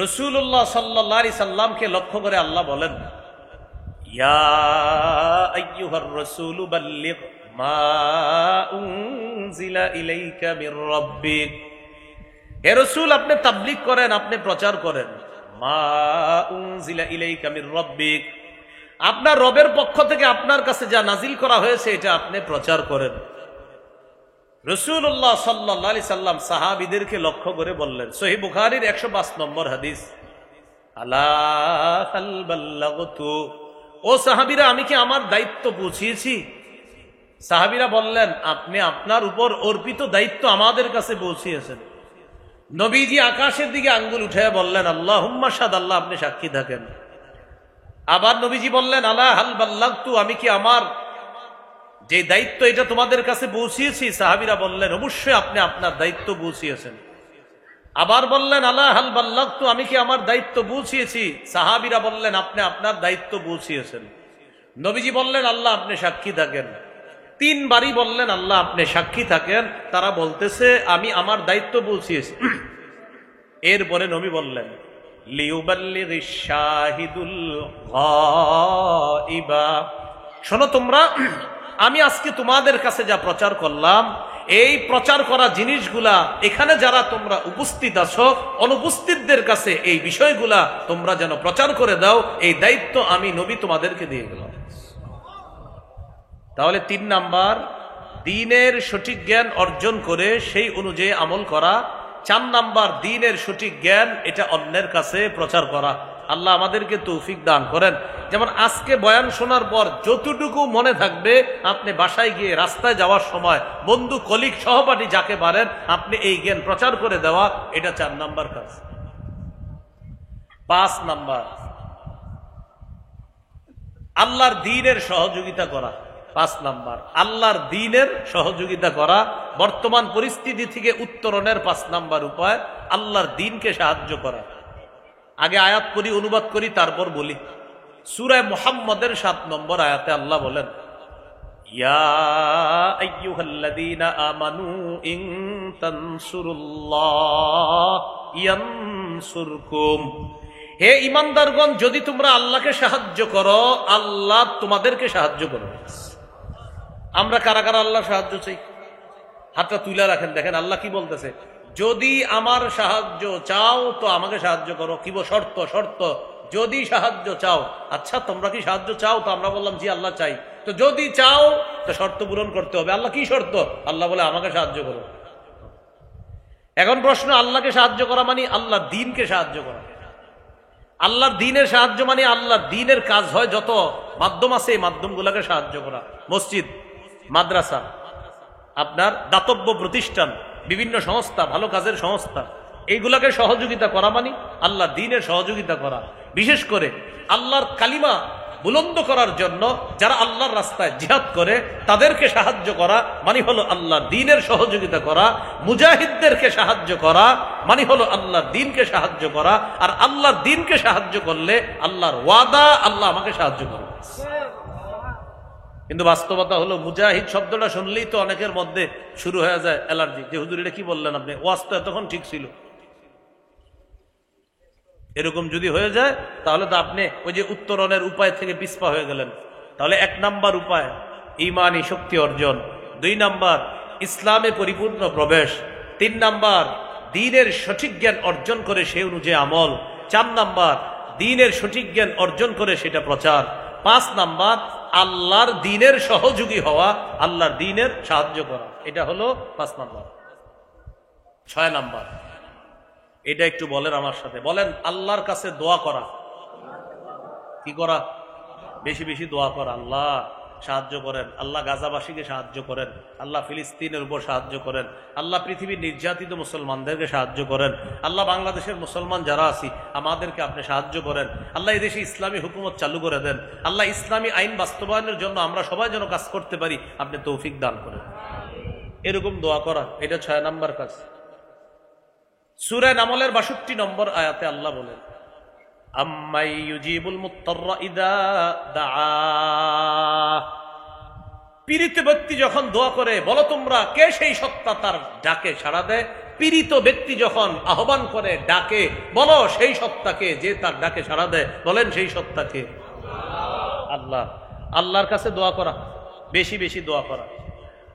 রাসূলুল্লাহ সাল্লাল্লাহু আলাইহি সাল্লামকে লক্ষ্য করে আল্লাহ বলেন, ইয়া আইয়ুহার রাসূলু বাল্লিগ মা উনজিলা ইলাইকা মির রাব্বিক। হে রাসূল, আপনি তাবলীগ করেন, আপনি প্রচার করেন। মা উনজিলা ইলাইকা মির রাব্বিক, আপনার রবের পক্ষ থেকে আপনার কাছে যা নাজিল করা হয়েছে এটা আপনি প্রচার করেন। রাসূলুল্লাহ সাল্লাল্লাহু আলাইহি সাল্লাম সাহাবীদেরকে লক্ষ্য করে বললেন, সহিহ বুখারীর 105 নম্বর হাদিস, আলা হাল বাল্লাগতু, ও সাহাবীরা, আমি কি আমার দায়িত্ব পৌঁছিয়েছি? সাহাবীরা বললেন, আপনি আপনার উপর অর্পিত দায়িত্ব আমাদের কাছে পৌঁছিয়েছেন। নবীজি আকাশের দিকে আঙ্গুল উঠে বললেন, আল্লাহুম্মা শাহাদ, আল্লাহ আপনি সাক্ষী থাকেন। আবার নবীজি বললেন, আলা হাল বাল্লাগতু, আমি কি আমার যে দায়িত্ব এটা তোমাদের কাছে পৌঁছিয়েছি? সাহাবীরা বললেন, অবশ্যই আপনি আপনার দায়িত্ব পৌঁছিয়েছেন। আবার বললেন, আলা হাল বাল্লাগতু, আমি কি আমার দায়িত্ব পৌঁছিয়েছি? সাহাবীরা বললেন, আপনি আপনার দায়িত্ব পৌঁছিয়েছেন। নবীজি বললেন, আল্লাহ আপনি সাক্ষী থাকেন। 3 বারই বললেন, আল্লাহ আপনি সাক্ষী থাকেন। তারা বলতেছে, আমি আমার দায়িত্ব পৌঁছিয়েছি। এরপরে নবী বললেন, লিউবাল্লিগিশ শাহিদুল গায়বা, শোনো তোমরা, আমি আজকে তোমাদের কাছে যা প্রচার করলাম, এই প্রচার করা জিনিসগুলা এখানে যারা তোমরা উপস্থিত আছো, অনুপস্থিতদের কাছে এই বিষয়গুলা তোমরা যেন প্রচার করে দাও, এই দায়িত্ব আমি নবী তোমাদেরকে দিয়ে গেলাম। তাহলে 3 নাম্বার, দ্বীনের সঠিক জ্ঞান অর্জন করে সেই অনুযায়ী আমল করা। 4 নাম্বার, দ্বীনের সঠিক জ্ঞান এটা অন্যের কাছে প্রচার করা। আল্লাহ আমাদেরকে তৌফিক দান করেন। যেমন আজকে বয়ান শোনার পর যতটুকু মনে থাকবে, আপনি বাসায় গিয়ে রাস্তায় যাওয়ার সময় বন্ধু, কলিগ, সহপাঠী যাকে পারেন আপনি এই জ্ঞান প্রচার করে দেওয়া, এটা 4 নাম্বার কাজ। 5 নাম্বার, আল্লাহর দ্বীনের সহযোগিতা করা। 5 নাম্বার, আল্লাহর দ্বীনের সহযোগিতা করা। বর্তমান পরিস্থিতি থেকে উত্তরণের 5 নাম্বার উপায় আল্লাহর দ্বীনকে সাহায্য করা। আগে আয়াত করি, অনুবাদ করি, তারপর বলি। সূরা মুহাম্মদের 7 নম্বর আয়াতে আল্লাহ বলেন, ইয়া আইয়ুহাল্লাযীনা আমানু ইন তানসুরুল্লাহ ইয়ানসুরকুম, হে ঈমানদারগণ, যদি তোমরা আল্লাহকে সাহায্য করো, আল্লাহ তোমাদেরকে সাহায্য করবে। আমরা কারা কারা আল্লাহ সাহায্য চাই? হাতটা তুলে রাখেন, দেখেন আল্লাহ কি বলতেছে, যদি আমার সাহায্য চাও তো আমাকে সাহায্য করো। কি শর্ত? শর্ত, যদি সাহায্য চাও। আচ্ছা, তোমরা কি সাহায্য চাও? তো আমরা বললাম, জি আল্লাহ চাই। তো যদি চাও তো শর্ত পূরণ করতে হবে। আল্লাহ কি শর্ত? আল্লাহ বলে, আমাকে সাহায্য করো। এখন প্রশ্ন, আল্লাহকে সাহায্য করা মানে আল্লাহর দ্বীনকে সাহায্য করা। আল্লাহর দ্বীনের সাহায্য মানে আল্লাহর দ্বীনের কাজ হয় যত মাধ্যম আছে, এই মাধ্যমগুলোকে সাহায্য করা। মসজিদ, মাদ্রাসা, আপনার দাতব্য প্রতিষ্ঠান, বিভিন্ন সংস্থা, ভালো কাজের সংস্থা, এইগুলাকে সহযোগিতা করা মানে আল্লাহর দ্বীনের সহযোগিতা করা। বিশেষ করে আল্লাহর কালিমা বুলন্দ করার জন্য যারা আল্লাহর রাস্তায় জিহাদ করে তাদেরকে সাহায্য করা মানে হলো আল্লাহর দ্বীনের সহযোগিতা করা। মুজাহিদদেরকে সাহায্য করা মানে হলো আল্লাহর দ্বীনকে সাহায্য করা। আর আল্লাহর দ্বীনকে সাহায্য করলে আল্লাহর ওয়াদা, আল্লাহ আমাকে সাহায্য করবে। কিন্তু বাস্তবতা হলো, মুজাহিদ শব্দটা শুনলেই তো অনেকের মধ্যে শুরু হয়ে যায় অ্যালার্জি, যে হুজুর এটা কি বললেন আপনি, ওয়াজ তো এতক্ষণ ঠিক ছিল। এরকম যদি হয়ে যায় তাহলে তো আপনি ওই যে উত্তরণের উপায় থেকে পিছপা হয়ে গেলেন। তাহলে 1 নাম্বার উপায় ঈমানী শক্তি অর্জন, 2 নাম্বার ইসলামে পরিপূর্ণ প্রবেশ, 3 নাম্বার দ্বীনের সঠিক জ্ঞান অর্জন করে সে অনুযায়ী আমল, 4 নাম্বার দ্বীনের সঠিক জ্ঞান অর্জন করে সেটা প্রচার, 5 নাম্বার আল্লাহর দ্বীনের সহযোগী হওয়া, আল্লাহর দ্বীনের সাহায্য করা। এটা হলো 5 নাম্বার। 6 নাম্বার, এটা একটু বলেন আমার সাথে, বলেন আল্লাহর কাছে দোয়া করা। কি করা? বেশি বেশি দোয়া করা। আল্লাহ সাহায্য করেন, আল্লাহ গাজাবাসীকে সাহায্য করেন, আল্লাহ ফিলিস্তিনের উপর সাহায্য করেন, আল্লাহ পৃথিবীর নির্যাতিত মুসলমানদেরকে সাহায্য করেন, আল্লাহ বাংলাদেশের মুসলমান যারা আছি আমাদেরকে আপনি সাহায্য করেন, আল্লাহ এই দেশে ইসলামী হুকুমত চালু করে দেন, আল্লাহ ইসলামী আইন বাস্তবায়নের জন্য আমরা সবাই যেন কাজ করতে পারি, আপনি তৌফিক দান করেন। এরকম দোয়া করা, এটা 6 নাম্বার কাজ। সূরা নামলের 62 নম্বর আয়াতে আল্লাহ বলেন, আম্মাই ইউজিবুল মুত্তাররা ইযা দাআ। পীড়িত ব্যক্তি যখন দোয়া করে, বলো তোমরা কে সেই সত্তা তার ডাকে সাড়া দেয়? পীড়িত ব্যক্তি যখন আহ্বান করে, ডাকে, বলো সেই সত্তাকে যে তার ডাকে সাড়া দেয়। বলেন সেই সত্তাকে? আল্লাহ। আল্লাহর কাছে দোয়া করা, বেশি বেশি দোয়া করা।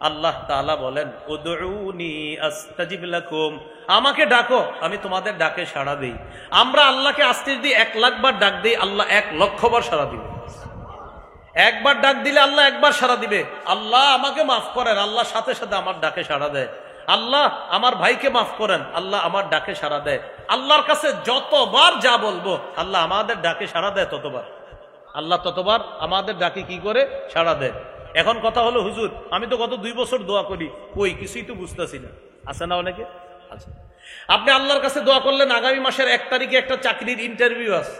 আল্লাহ তাআলা বলেন, উদউনি আস্তাজিব লাকুম, আমাকে ডাকো আমি তোমাদের ডাকে সাড়া দেই। আমরা আল্লাহকে আজকে যদি 1,00,000 বার ডাক দিই, আল্লাহ 1,00,000 বার সাড়া দিবে। একবার ডাক দিলে আল্লাহ একবার সাড়া দিবে। আল্লাহ আমাকে মাফ করেন, আল্লাহ সাথে সাথে আমার ডাকে সাড়া দেয়। আল্লাহ আমার ভাইকে মাফ করেন, আল্লাহ আমার ডাকে সাড়া দেয়। আল্লাহর কাছে যতবার যা বলবো, আল্লাহ আমাদের ডাকে সাড়া দেয় ততবার। আল্লাহ ততবার আমাদের ডাকে কি করে সাড়া দেয়। এখন কথা হলো, হুজুর আমি তো গত 2 বছর দোয়া করি, কই কিছুই তো বুঝতেছি না। আছে না অনেকে? আচ্ছা, আপনি আল্লাহর কাছে দোয়া করলেন, আগামী মাসের 1 তারিখে একটা চাকরির ইন্টারভিউ আছে,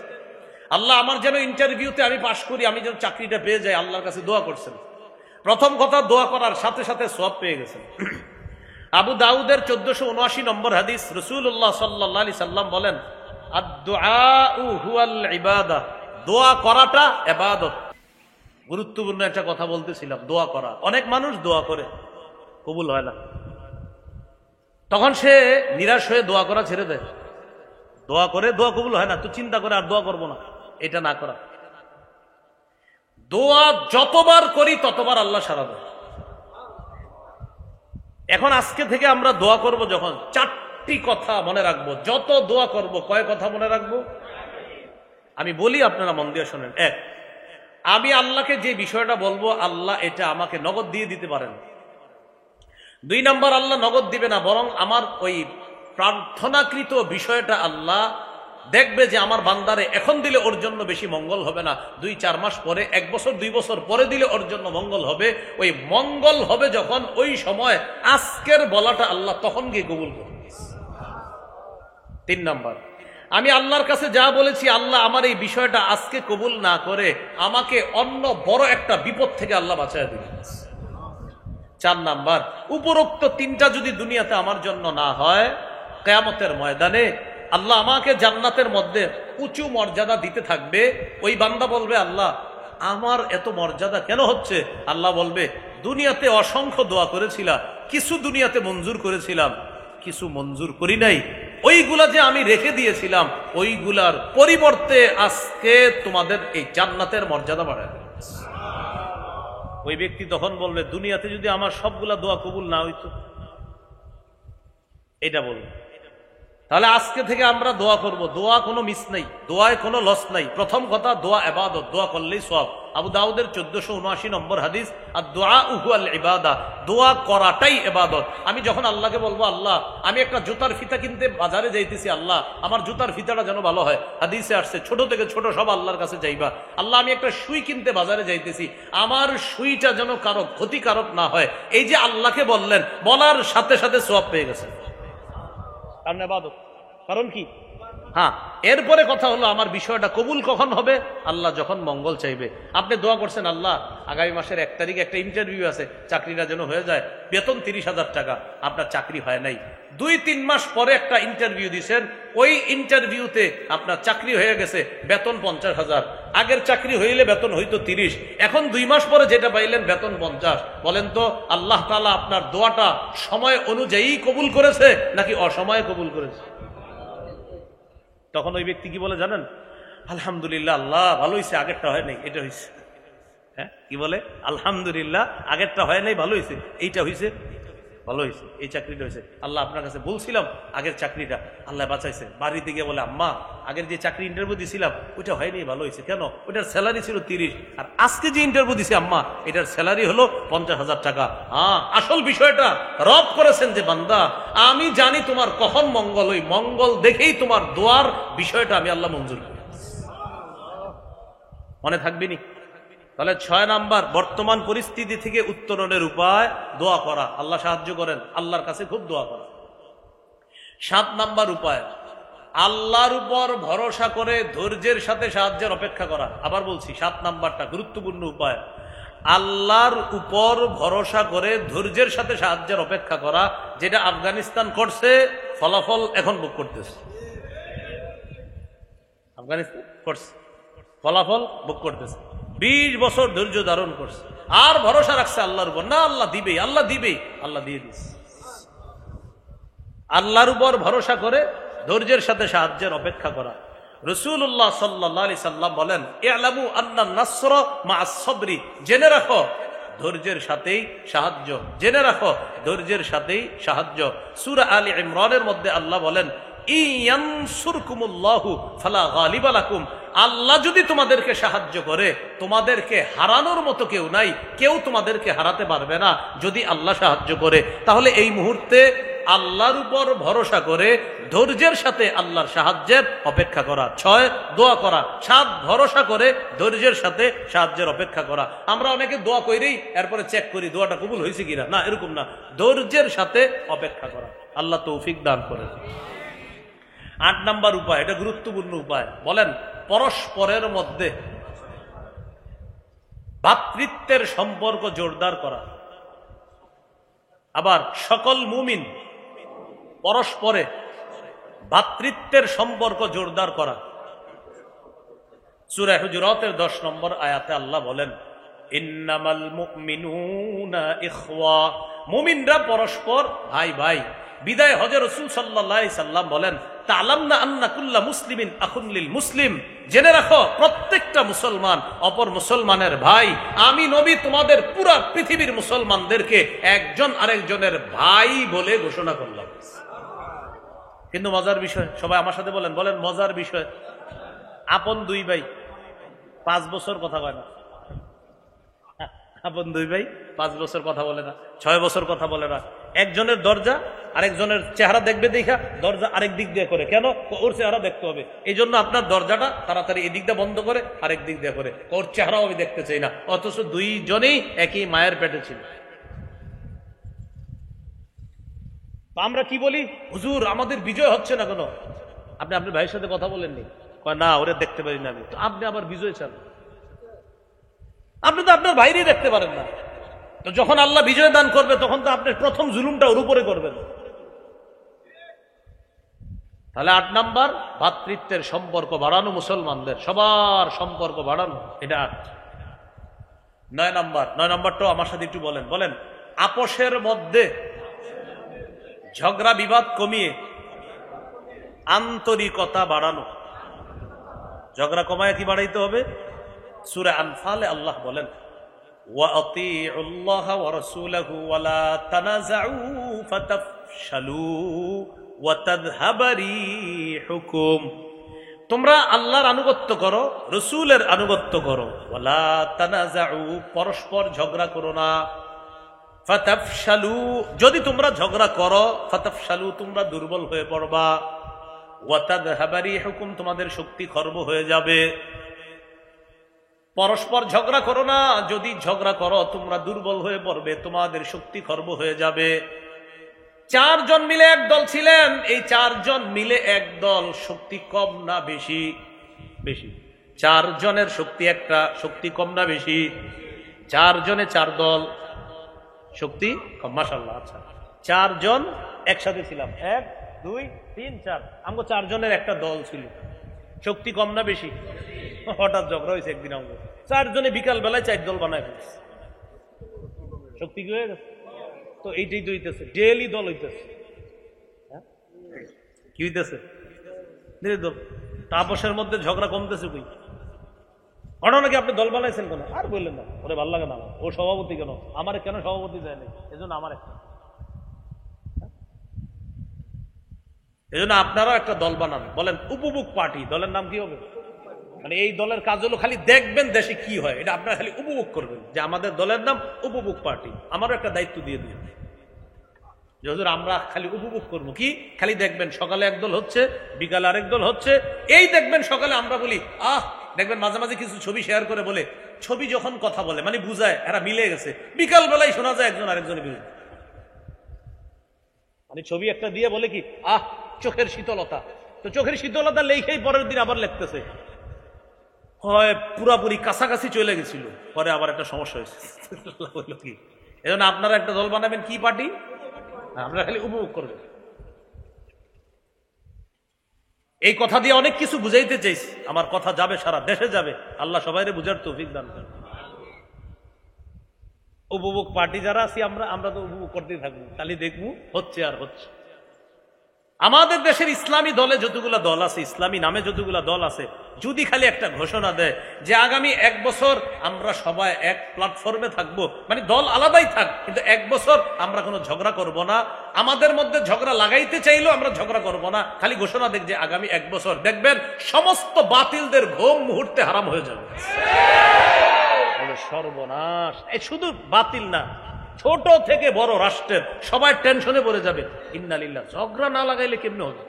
আল্লাহ আমার যেন ইন্টারভিউতে আমি পাশ করি, আমি যেন চাকরিটা পেয়ে যাই, আল্লাহর কাছে দোয়া করছেন। প্রথম কথা, দোয়া করার সাথে সাথে সওয়াব পেয়ে গেছেন। আবু দাউদের 1479 নম্বর হাদিস, রাসূলুল্লাহ সাল্লাল্লাহু আলাইহি সাল্লাম বলেন, আদ-দুআউ হুয়াল ইবাদা, দোয়া করাটা ইবাদত। গুরুত্বপূর্ণ একটা কথা বলতেছিলাম, দোয়া করা। অনেক মানুষ দোয়া করে, কবুল হয় না, তখন সে নিরাশ হয়ে দোয়া করা ছেড়ে দেয়। দোয়া করে, দোয়া কবুল হয় না তো চিন্তা করে আর দোয়া করবো না, এটা না করা। দোয়া যতবার করি ততবার আল্লাহ সাড়া দেয়। এখন আজকে থেকে আমরা দোয়া করব যখন, 4টি কথা মনে রাখবো। যত দোয়া করব, কয় কথা মনে রাখবো? আমি বলি, আপনারা মন দিয়ে শোনেন। 1, আমি আল্লাহকে যে বিষয়টা বলবো, আল্লাহ এটা আমাকে নগদ দিয়ে দিতে পারেন। 2 নাম্বার, আল্লাহ নগদ দিবে না, বরং আমার ওই প্রার্থনাকৃত বিষয়টা আল্লাহ দেখবে যে আমার বান্দারে এখন দিলে ওর জন্য বেশি মঙ্গল হবে না, 2-4 মাস পরে, 1 বছর 2 বছর পরে দিলে ওর জন্য মঙ্গল হবে। ওই মঙ্গল হবে যখন, ওই সময় আজকের বলাটা আল্লাহ তখন গিয়ে কবুল করবে। 3 নাম্বার, আমি আল্লাহর কাছে যা বলেছি, আল্লাহ আমার এই বিষয়টা আজকে কবুল না করে আমাকে অন্য বড় একটা বিপদ থেকে আল্লাহ বাঁচায় দিবে। 4 নাম্বার, উপরোক্ত 3টা যদি দুনিয়াতে আমার জন্য না হয়, কিয়ামতের ময়দানে আল্লাহ আমাকে জান্নাতের মধ্যে উঁচু মর্যাদা দিতে থাকবে। ওই বান্দা বলবে, আল্লাহ আমার এত মর্যাদা কেন হচ্ছে? আল্লাহ বলবে, দুনিয়াতে অসংখ্য দোয়া করেছিলাম, কিছু দুনিয়াতে মঞ্জুর করেছিলাম, কিছু মঞ্জুর করি নাই। ওইগুলা যে আমি রেখে দিয়েছিলাম, ওইগুলার পরিবর্তে আজকে তোমাদের এই জান্নাতের মর্যাদা বাড়ায়। ওই ব্যক্তি তখন বলবে, দুনিয়াতে যদি আমার সবগুলা দোয়া কবুল না হইতো, এটা বলবে। তাহলে আজকে থেকে আমরা দোয়া করব, দোয়া কোনো মিস নাই, দোয়ায় কোনো লস নাই। প্রথম কথা, দোয়া ইবাদত, দোয়া করলেই সওয়াব। আবু দাউদের 1479 নম্বর হাদিস, আদ-দুআউ হুয়াল ইবাদা, দোয়া করাটাই ইবাদত। আমি যখন আল্লাহকে বলবো, আল্লাহ আমি একটা জুতার ফিতা কিনতে বাজারে যাইতেছি, আল্লাহ আমার জুতার ফিতাটা যেন ভালো হয়। হাদিসে আসছে, ছোট থেকে ছোট সব আল্লাহর কাছে যাইবা। আল্লাহ আমি একটা সুই কিনতে বাজারে যাইতেছি, আমার সুইটা যেন কারো ক্ষতিকারক না হয়। এই যে আল্লাহকে বললেন, বলার সাথে সাথে সওয়াব পেয়ে গেছেন। কারণ কি? হ্যাঁ, এরপরে কথা হলো, আমার বিষয়টা কবুল কখন হবে? আল্লাহ যখন মঙ্গল চাইবে। আপনি দোয়া করছেন, আল্লাহ আগামী মাসের 1 তারিখে একটা ইন্টারভিউ আছে, চাকরিটা যেন হয়ে যায়, বেতন 30,000 টাকা, আপনার চাকরি হয় নাই। 2-3 মাস পরে একটা ইন্টারভিউ দিয়েছেন, ওই ইন্টারভিউতে আপনার চাকরি হয়ে গেছে, বেতন 50,000। আগের চাকরি হইলে বেতন হইতো 30, এখন 2 মাস পরে যেটা পাইলেন বেতন 50। বলেন তো, আল্লাহ তাআলা আপনার দোয়াটা সময় অনুযায়ী কবুল করেছে নাকি অসময়ে কবুল করেছে? তখন ওই ব্যক্তি কি বলে জানেন? আলহামদুলিল্লাহ, আল্লাহ ভালো হয়েছে, আগেরটা হয় নাই, এটা হয়েছে। হ্যাঁ, কি বলে? আলহামদুলিল্লাহ, আগেরটা হয় নাই, ভালো হয়েছে, এইটা হয়েছে, ভালো হয়েছে, এই চাকরিটা হয়েছে। আল্লাহ আপনার কাছে বলছিলাম আগের চাকরিটা, আল্লাহ বাঁচাইছে। বাড়িতে গিয়ে বলে, আম্মা আগের যে চাকরি ইন্টারভিউ দিছিলাম ওইটা হয়নি, ভালো হয়েছে। কেন? ওইটার স্যালারি ছিল 30, আর আজকে যে ইন্টারভিউ দিছি আম্মা, এটার স্যালারি হলো 50,000 টাকা। হ্যাঁ, আসল বিষয়টা রব করেছেন যে, বান্দা আমি জানি তোমার কখন মঙ্গল, ওই মঙ্গল দেখেই তোমার দোয়ার বিষয়টা আমি আল্লাহ মঞ্জুর করি। মনে থাকবেনি? তাহলে 6 নাম্বার, বর্তমান পরিস্থিতি থেকে উত্তরণের উপায় দোয়া করা। আল্লাহ সাহায্য করেন, আল্লাহর কাছে খুব দোয়া করা। 7 নাম্বার উপায়, আল্লাহর উপর ভরসা করে ধৈর্যের সাথে সাহায্যের অপেক্ষা করা। আবার বলছি, 7 নাম্বারটা গুরুত্বপূর্ণ উপায়, আল্লাহর উপর ভরসা করে ধৈর্যের সাথে সাহায্যের অপেক্ষা করা। যেটা আফগানিস্তান করছে, ফলাফল এখন ভোগ করতেছে। আফগানিস্তান করছে, ফলাফল ভোগ করতেছে, 20 বছর ধৈর্য ধারণ করছে, আর ভরসা রাখছে আল্লাহর উপর, না আল্লাহ দিবেই, আল্লাহ দিবেই, আল্লাহ দিয়ে দিচ্ছে। আল্লাহর উপর ভরসা করে ধৈর্যের সাথে সাহায্যের অপেক্ষা করা। রাসূলুল্লাহ সাল্লাল্লাহু আলাইহি সাল্লাম বলেন, ই'লামু আন্নান নাসর মা'আস সাবরি, জেনে রাখো ধৈর্যের সাথেই সাহায্য, জেনে রাখো ধৈর্যের সাথেই সাহায্য। সূরা আলী ইমরানের মধ্যে আল্লাহ বলেন, ইয়ানসুরকুমুল্লাহু ফালা গালিবা লাকুম, আল্লাহ যদি তোমাদেরকে সাহায্য করে তোমাদেরকে হারানোর মতো কেউ নাই, কেউ তোমাদেরকে হারাতে পারবে না যদি আল্লাহ সাহায্য করে। তাহলে এই মুহূর্তে আল্লাহর উপর ভরসা করে ধৈর্যের সাথে আল্লাহর সাহায্যের অপেক্ষা করা। 6 দোয়া করা। 7 ভরসা করে ধৈর্যের সাথে সাহায্যের অপেক্ষা করা। আমরা অনেকে দোয়া করেই এরপরে চেক করি দোয়াটা কবুল হয়েছে কিনা, না এরকম না, ধৈর্যের সাথে অপেক্ষা করা। আল্লাহ তৌফিক দান করেন। 8 নাম্বার উপায়, এটা গুরুত্বপূর্ণ উপায়, বলেন পরস্পরের মধ্যে ভ্রাতৃত্বের সম্পর্ক জোরদার করা। আবার সকল মুমিন পরস্পরে ভ্রাতৃত্বের সম্পর্ক জোরদার করা। সূরা হুজুরাতের 10 নম্বর আয়াতে আল্লাহ বলেন, ইন্নামাল মুমিনুনা ইখওয়া, মুমিনরা পরস্পর ভাই ভাই। বিদায় হজে রাসূল সাল্লাল্লাহু আলাইহি সাল্লাম বলেন, তা'লামনা আন্না কুল্লা মুসলিমিন আখুন লিল মুসলিম, জেনে রাখো প্রত্যেকটা মুসলমান অপর মুসলমানের ভাই। আমি নবী তোমাদের পুরা পৃথিবীর মুসলমানদেরকে একজন আরেকজনের ভাই বলে ঘোষণা করলাম। কিন্তু মজার বিষয়, সবাই আমার সাথে বলেন, বলেন মজার বিষয়, আপন 2 ভাই 5 বছর কথা বলে না। আপন 2 ভাই 5 বছর কথা বলে না, 6 বছর কথা বলে না। একজনের দরজা আরেকজনের চেহারা দেখবে দেখা দরজা আরেক দিক দিয়ে করে, কেন? ওর চেহারা দেখতে হবে, এই জন্য আপনার দরজাটা তাড়াতাড়ি এই দিকটা বন্ধ করে আরেক দিক দিয়ে করে, ওর চেহারাও আমি দেখতে চাই না, অথচ 2 জনেই একই মায়ের পেটে ছিল। আমরা কি বলি, হুজুর আমাদের বিজয় হচ্ছে না কেন? আপনি আপনার ভাইয়ের সাথে কথা বলেননি? কয় না, ওরে দেখতে পারি না আমি। তো আপনি আবার বিজয় চান? আপনি তো আপনার ভাইরই দেখতে পারেন না। তো যখন আল্লাহ বিজয় দান করবে তখন তো আপনি প্রথম জুলুমটা ওর উপরে করবেন। তাহলে 8 নাম্বার, ভ্রাতৃত্বের সম্পর্ক বাড়ানো, মুসলমানদের সবার সম্পর্ক বাড়ানো, এটা 8। 9 নাম্বার, 9 নাম্বারটাও আমার সাথে একটু বলেন, বলেন আপোষের মধ্যে ঝগড়া বিবাদ কমিয়ে আন্তরিকতা বাড়ানো। ঝগড়া কমায় কি বাড়াইতে হবে? সূরা আনফালে আল্লাহ বলেন, ওয়াতিউল্লাহ ওয়া রাসূলাহু ওয়া লা তানাযাউ ফাতাফশালু ওয়া তাযহাবা রিহুকুম, তোমরা আল্লাহর আনুগত্য করো, রাসূলের আনুগত্য করো, ওয়া লা তানাযাউ, পরস্পর ঝগড়া করো না, ফাতাফশালু, যদি তোমরা ঝগড়া করো, ফাতাফশালু, তোমরা দুর্বল হয়ে পড়বা, ওয়া তাযহাবা রিহুকুম, তোমাদের শক্তি খর্ব হয়ে যাবে। পরস্পর ঝগড়া করো না, যদি ঝগড়া করো তোমরা দুর্বল হয়ে পড়বে, তোমাদের শক্তি খর্ব হয়ে যাবে। 4 জন মিলে এক দল ছিলেন, এই 4 জন মিলে এক দল, শক্তি কম না বেশি? বেশি। 4 জনের শক্তি একটা, শক্তি কম না বেশি? 4 জনে 4 দল, শক্তি কম। মাশাআল্লাহ। আচ্ছা, 4 জন একসাথে ছিলাম, 1 2 3 4, আমগো 4 জনের একটা দল ছিল, শক্তি কম না বেশি? হঠাৎ ঝগড়া হয়েছে একদিন, আমগো 4 জনে বিকাল বেলায় 4 দল বানায় ফেলছে, শক্তি কি হয়ে গেছে? তো এইটাই তো হইতেছে, ডেইলি দল হইতেছে। কি হইতেছে? দল। তাপসের মধ্যে ঝগড়া কমতেছে কই? ঘটনা নাকি আপনি দল বানাইছেন কেন? আর বললেন না, ওরে ভাল লাগে না, ও সভাপতি কেন, আমার কেন সভাপতি দেয়নি, এজন্য আমার একটা। এজন্য আপনারাও একটা দল বানান, বলেন উপভোগ পার্টি। দলের নাম কি হবে? মানে এই দলের কাজ হলো খালি দেখবেন দেশে কি হয়, এটা আপনারা খালি উপভোগ করবেন, যে আমাদের দলের নাম উপভোগ পার্টি। আমারও একটা দায়িত্ব দিয়ে দিন, যে হুজুর আমরা খালি উপভোগ করবো, কি খালি দেখবেন সকালে এক দল হচ্ছে, বিকালে আরেক দল হচ্ছে, এই দেখবেন সকালে আমরা বলি দেখবেন মাঝে মাঝে কিছু ছবি শেয়ার করে বলে, ছবি যখন কথা বলে মানে বুঝায় এরা মিলে গেছে, বিকাল বেলায় শোনা যায় একজন আরেকজনের বিরুদ্ধে। মানে ছবি একটা দিয়ে বলে কি চোখের শীতলতা, তো চোখের শীতলতা লেখেই পরের দিন আবার লিখতেছে হয় পুরাপুরি কাছাকাছি চলে গেছিল, পরে আবার একটা সমস্যা হয়েছে। কি এজন্য আপনারা একটা দল বানাবেন, কি পার্টি? আপনারা খালি উপভোগ করবেন। এই কথা দিয়ে অনেক কিছু বুঝাইতে চাইছি, আমার কথা যাবে সারা দেশে যাবে, আল্লাহ সবাইরে বুঝার তৌফিক দান করেন। উপভোগ পার্টি যারা আছি আমরা তো উপভোগ করতেই থাকবো, খালি দেখবো হচ্ছে আর হচ্ছে। আমাদের দেশের ইসলামী দলে যতগুলা দল আছে, ইসলামী নামে যতগুলা দল আছে, যদি খালি একটা ঘোষণা দেয় যে আগামী 1 বছর আমরা সবাই এক প্ল্যাটফর্মে থাকবো, মানে দল আলাদাই থাক কিন্তু 1 বছর আমরা কোনো ঝগড়া করব না, আমাদের মধ্যে ঝগড়া লাগাইতে চাইলেও আমরা ঝগড়া করব না, খালি ঘোষণা দেখ যে আগামী 1 বছর, দেখবেন সমস্ত বাতিলদের ঘুম মুহূর্তে হারাম হয়ে যাবে। সর্বনাশ! এই শুধু বাতিল না, ছোট থেকে বড় রাষ্ট্রের সবাই টেনশনে পড়ে যাবে। ইন্নালিল্লাহ, ঝগড়া না লাগাইলে কেমনে হবে?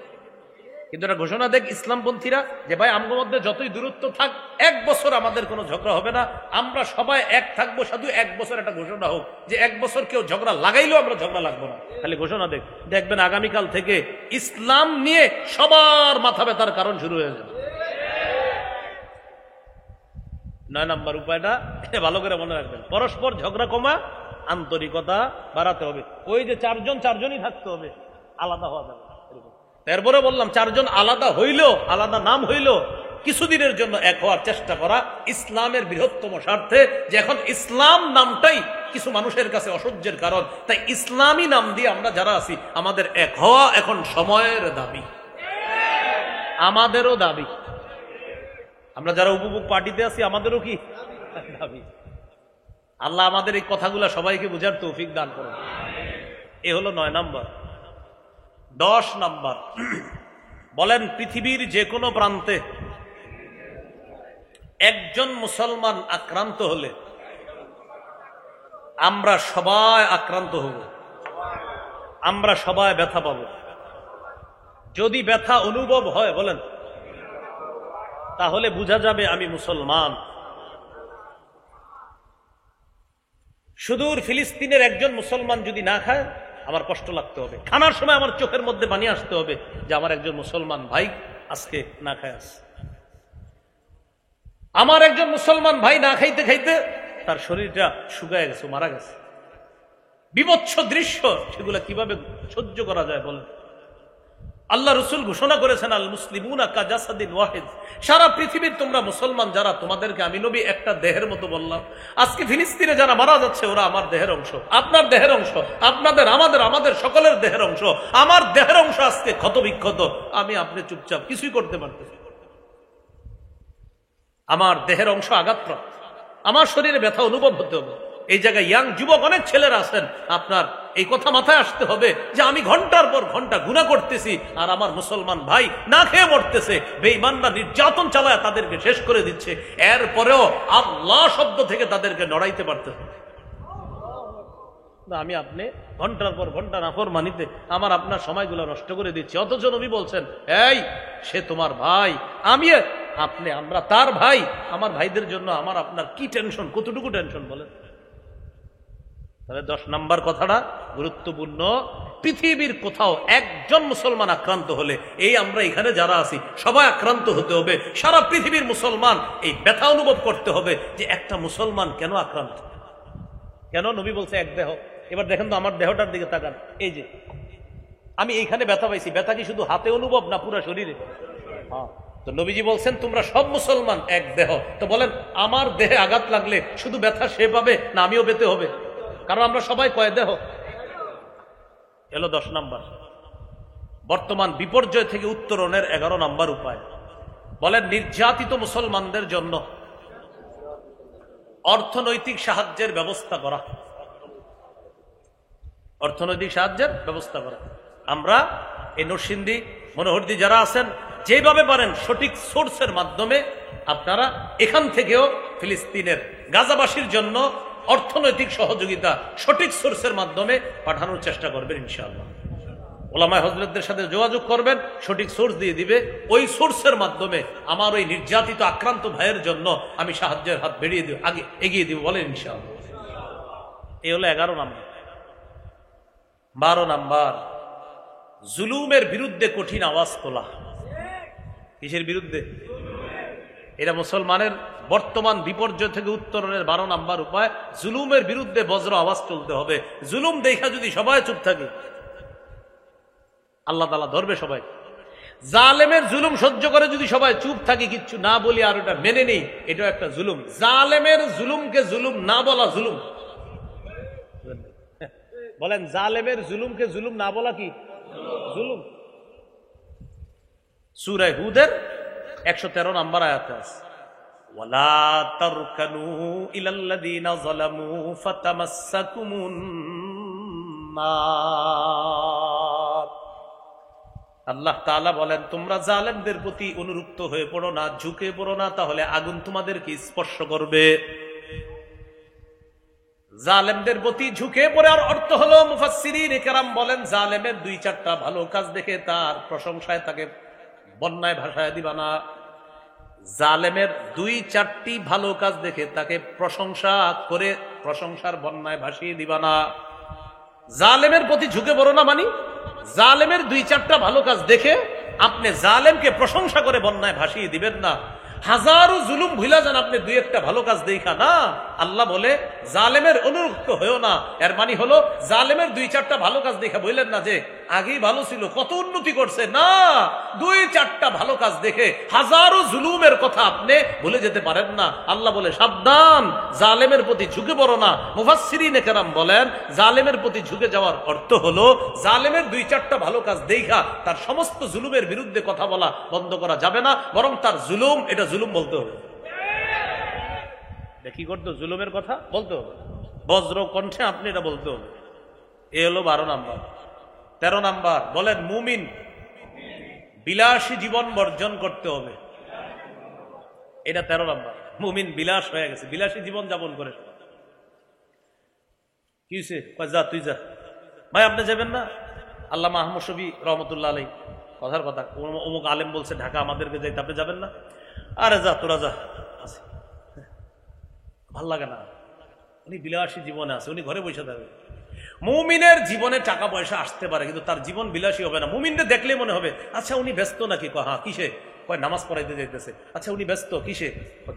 কিন্তু এটা ঘোষণা দেখ ইসলামপন্থীরা যে ভাই আমগো মধ্যে যতই দূরত্ব থাক 1 বছর আমাদের কোনো ঝগড়া হবে না, আমরা সবাই এক থাকবো, শুধু 1 বছর একটা ঘোষণা হোক যে 1 বছর কেউ ঝগড়া লাগাইলেও আমরা ঝগড়া লাগবো না, খালি ঘোষণা দেখ, দেখবেন আগামীকাল থেকে ইসলাম নিয়ে সবার মাথা ব্যথার কারণ শুরু হয়ে যাবে। 9 নম্বর উপায়টা ভালো করে মনে রাখবেন, পরস্পর ঝগড়া কমা, আন্তরিকতা বাড়াতে হবে। ওই যে চারজনই থাকতে হবে, আলাদা হওয়া যাবে। এরপরে বললাম 4 জন আলাদা হইলেও, আলাদা নাম হইলেও কিছুদিনের জন্য এক হওয়ার চেষ্টা করা ইসলামের বৃহত্তম স্বার্থে। যে এখন ইসলাম নামটাই কিছু মানুষের কাছে অসহ্যের কারণ, তাই ইসলামী নাম দিয়ে আমরা যারা আছি আমাদের এক হওয়া এখন সময়ের দাবি, আমাদেরও দাবি। আমরা যারা উপভোগ পার্টিতে আছি আমাদেরও কি দাবি? আল্লাহ আমাদের এই কথাগুলা সবাইকে বুঝার তৌফিক দান করুন। এ হলো 9 নম্বর। 10 নম্বর, বলেন পৃথিবীর যে কোনো প্রান্তে একজন মুসলমান আক্রান্ত হলে আমরা সবাই আক্রান্ত হব, আমরা সবাই ব্যথা পাব। যদি ব্যথা অনুভব হয় বলেন, তাহলে বোঝা যাবে আমি মুসলমান। সুদূর ফিলিস্তিনের একজন মুসলমান যদি না খায় আমার কষ্ট লাগতে হবে, খানার সময় আমার চোখের মধ্যে পানি আসতে হবে যে আমার একজন মুসলমান ভাই আজকে না খায় আছে। আমার একজন মুসলমান ভাই না খাইতে খাইতে তার শরীরটা শুকায় গেছে, মারা গেছে। বিভৎস দৃশ্য, সেগুলা কিভাবে সহ্য করা যায় বলেন? আল্লাহ রসুল ঘোষণা করেছেন আল মুসলিমুনা কাজাসাদিন ওয়াহিদ, সারা পৃথিবীর তোমরা মুসলমান যারা, তোমাদেরকে আমি নবী একটা দেহের মতো বললাম। আজকে ফিলিস্তিনে যারা মারা যাচ্ছে ওরা আমার দেহের অংশ, আপনার দেহের অংশ, আপনাদের আমাদের সকলের দেহের অংশ। আমার দেহের অংশ আজকে ক্ষত বিক্ষত, আমি আপনি চুপচাপ কিছুই করতে পারতেছি। আমার দেহের অংশ আঘাতপ্রাপ্ত, আমার শরীরে ব্যথা অনুভব হতে হবে। এই জায়গায় ইয়াং যুবক অনেক ছেলেরা আছেন, আপনার এই কথা মাথায় আসতে হবে যে আমি ঘন্টার পর ঘন্টা গুনাহ করতেছি আর আমার মুসলমান ভাই না খেয়ে মরতেছে, বেঈমানরা নির্যাতন চালায় তাদেরকে শেষ করে দিচ্ছে, এরপরেও আল্লাহ শব্দ থেকে তাদেরকে নড়াইতে পারতেছে না। আমি আপনি ঘন্টার পর ঘন্টা নাফরমানিতে আমার আপনার সময়গুলো নষ্ট করে দিচ্ছি, অথচ নবী বলছেন এই সে তোমার ভাই, আমি আপনি আমরা তার ভাই। আমার ভাইদের জন্য আমার আপনার কি টেনশন, কতটুকু টেনশন বলেন? তাহলে 10 নম্বর কথাটা গুরুত্বপূর্ণ। পৃথিবীর কোথাও একজন মুসলমান আক্রান্ত হলে, এই আমরা এখানে যারা আছি সবাই আক্রান্ত হতে হবে। সারা পৃথিবীর মুসলমান এই ব্যথা অনুভব করতে হবে যে একটা মুসলমান কেন আক্রান্ত, কেন? নবী বলছে এক দেহ। এবার দেখেন তো আমার দেহটার দিকে তাকান, এই যে আমি এইখানে ব্যথা পাইছি, ব্যথা কি শুধু হাতে অনুভব না পুরো শরীরে? হ্যাঁ, তো নবীজি বলছেন তোমরা সব মুসলমান এক দেহ। তো বলেন আমার দেহে আঘাত লাগলে শুধু ব্যথা সে পাবে না আমিও পেতে হবে? কারণ আমরা সবাই কয় দেহ। এলো 10 নম্বর। বর্তমান বিপর্যয় থেকে উত্তরণের 11 নম্বর উপায়, বলেন নির্যাতিত মুসলমানদের জন্য অর্থনৈতিক সাহায্যের ব্যবস্থা করা। অর্থনৈতিক সাহায্যের ব্যবস্থা করা। আমরা এই নরসিংদী মনোহরদী যারা আছেন, যেভাবে পারেন সঠিক সোর্সের মাধ্যমে আপনারা এখান থেকেও ফিলিস্তিনের গাজাবাসীর জন্য অর্থনৈতিক সহযোগিতা সঠিক সোর্সের মাধ্যমে পাঠানোর চেষ্টা করবেন ইনশাআল্লাহ। ওলামায়ে হযরতদের সাথে যোগাযোগ করবেন, সঠিক সোর্স দিয়ে দিবে। ওই সোর্সের মাধ্যমে আমার ওই নির্যাতিত আক্রান্ত ভাইয়ের জন্য আমি সাহায্যের হাত বেরিয়ে দিব, আগে এগিয়ে দিব, বলেন ইনশাআল্লাহ। এই হলো 11 নম্বর। 12 নম্বর, জুলুমের বিরুদ্ধে কঠিন আওয়াজ তোলা। কিসের বিরুদ্ধে? এটা মুসলমানের বর্তমান বিপর্যয় থেকে উত্তরণের 12 নম্বর উপায়। জুলুমের বিরুদ্ধে বজ্র আওয়াজ তুলতে হবে। জুলুম দেখা যদি সবাই চুপ থাকে আল্লাহ তাআলা ধরবে সবাই। জালেমের জুলুম সহ্য করে যদি সবাই চুপ থাকি, কিচ্ছু না বলি আর ওটা মেনে নেই, এটাও একটা জুলুম। জালেমের জুলুমকে জুলুম না বলা জুলুম। বলেন, জালেমের জুলুমকে জুলুম না বলা কি জুলুম? সূরা হুদের 113 নম্বর আয়াতে আছে, ওয়ালা তারকানু ইলাল্লাযীনা যালামু ফাতামাসসাকুমুন নার। আল্লাহ তাআলা বলেন, তোমরা জালেমদের প্রতি অনুরক্ত হয়ে পড়ো না, ঝুঁকে পড়ো না, তাহলে আগুন তোমাদেরকে স্পর্শ করবে। জালেমদের প্রতি ঝুঁকে পড়ার অর্থ হলো, মুফাসসিরিন কেরাম বলেন, জালেমের 2-4টা ভালো কাজ দেখে তার প্রশংসায় তাকে বন্যায় ভাসায় দিবা না। জালেমের 2-4টি ভালো কাজ দেখে তাকে প্রশংসা করে প্রশংসার বন্যায় ভাসিয়ে দিবা না। জালেমের প্রতি ঝুঁকে পড়ো না মানে জালেমের 2-4টা ভালো কাজ দেখে আপনি জালেমকে প্রশংসা করে বন্যায় ভাসিয়ে দিবেন না। হাজারো জুলুম ভুলা যান আপনি 2-1টা ভালো কাজ দেখা না। আল্লাহ বলে জালেমের অনুরক্ত হয়েও না। এর মানে হলো জালেমের 2-4টা ভালো কাজ দেখা বললেন না যে আগেই ভালো ছিল, কত উন্নতি করছে, না, 2-4টা ভালো কাজ দেখে হাজারো জুলুমের কথা আপনি ভুলে যেতে পারেন না। আল্লাহ বলে সাবধান, জালেমের প্রতি ঝুঁকে পড়ো না। মুফাসসিরিন কেরাম বলেন, জালেমের প্রতি ঝুঁকে যাওয়ার অর্থ হলো জালেমের 2-4টা ভালো কাজ দেখা তার সমস্ত জুলুমের বিরুদ্ধে কথা বলা বন্ধ করা যাবে না, বরং তার জুলুম এটা জুলুম বলতে হবে। কি করতো? জুলুমের কথা বলতে হবে, বজ্র কণ্ঠে আপনি এটা বলতে হবে। এ হলো 12 নাম্বার। 13 নাম্বার বলেন, মুমিন বিলাসী জীবন বর্জন করতে হবে। এটা 13 নাম্বার। মুমিন বিলাস হয়ে গেছে, বিলাসী জীবন যাপন করে। কি হয়েছে? যা তুই যা ভাই, আপনি যাবেন না? আল্লামা আহমদ শফী রহমতুল্লাহ আলাইহি কথার কথা, অমুক আলেম বলছে ঢাকা আমাদেরকে যাইতে, আপনি যাবেন না? আরে যা, তোরা যা, ভাল লাগে না। উনি বিলাসী জীবনে আছে, উনি ঘরে বসে থাকবে। মুমিনের জীবনে টাকা পয়সা আসতে পারে, কিন্তু তার জীবন বিলাসী হবে না। মুমিনদের দেখলেই মনে হবে, আচ্ছা উনি ব্যস্ত নাকি? হ্যাঁ, কিসে? কয় নামাজ পড়াইতে যাইতেছে। আচ্ছা উনি ব্যস্ত কিসে?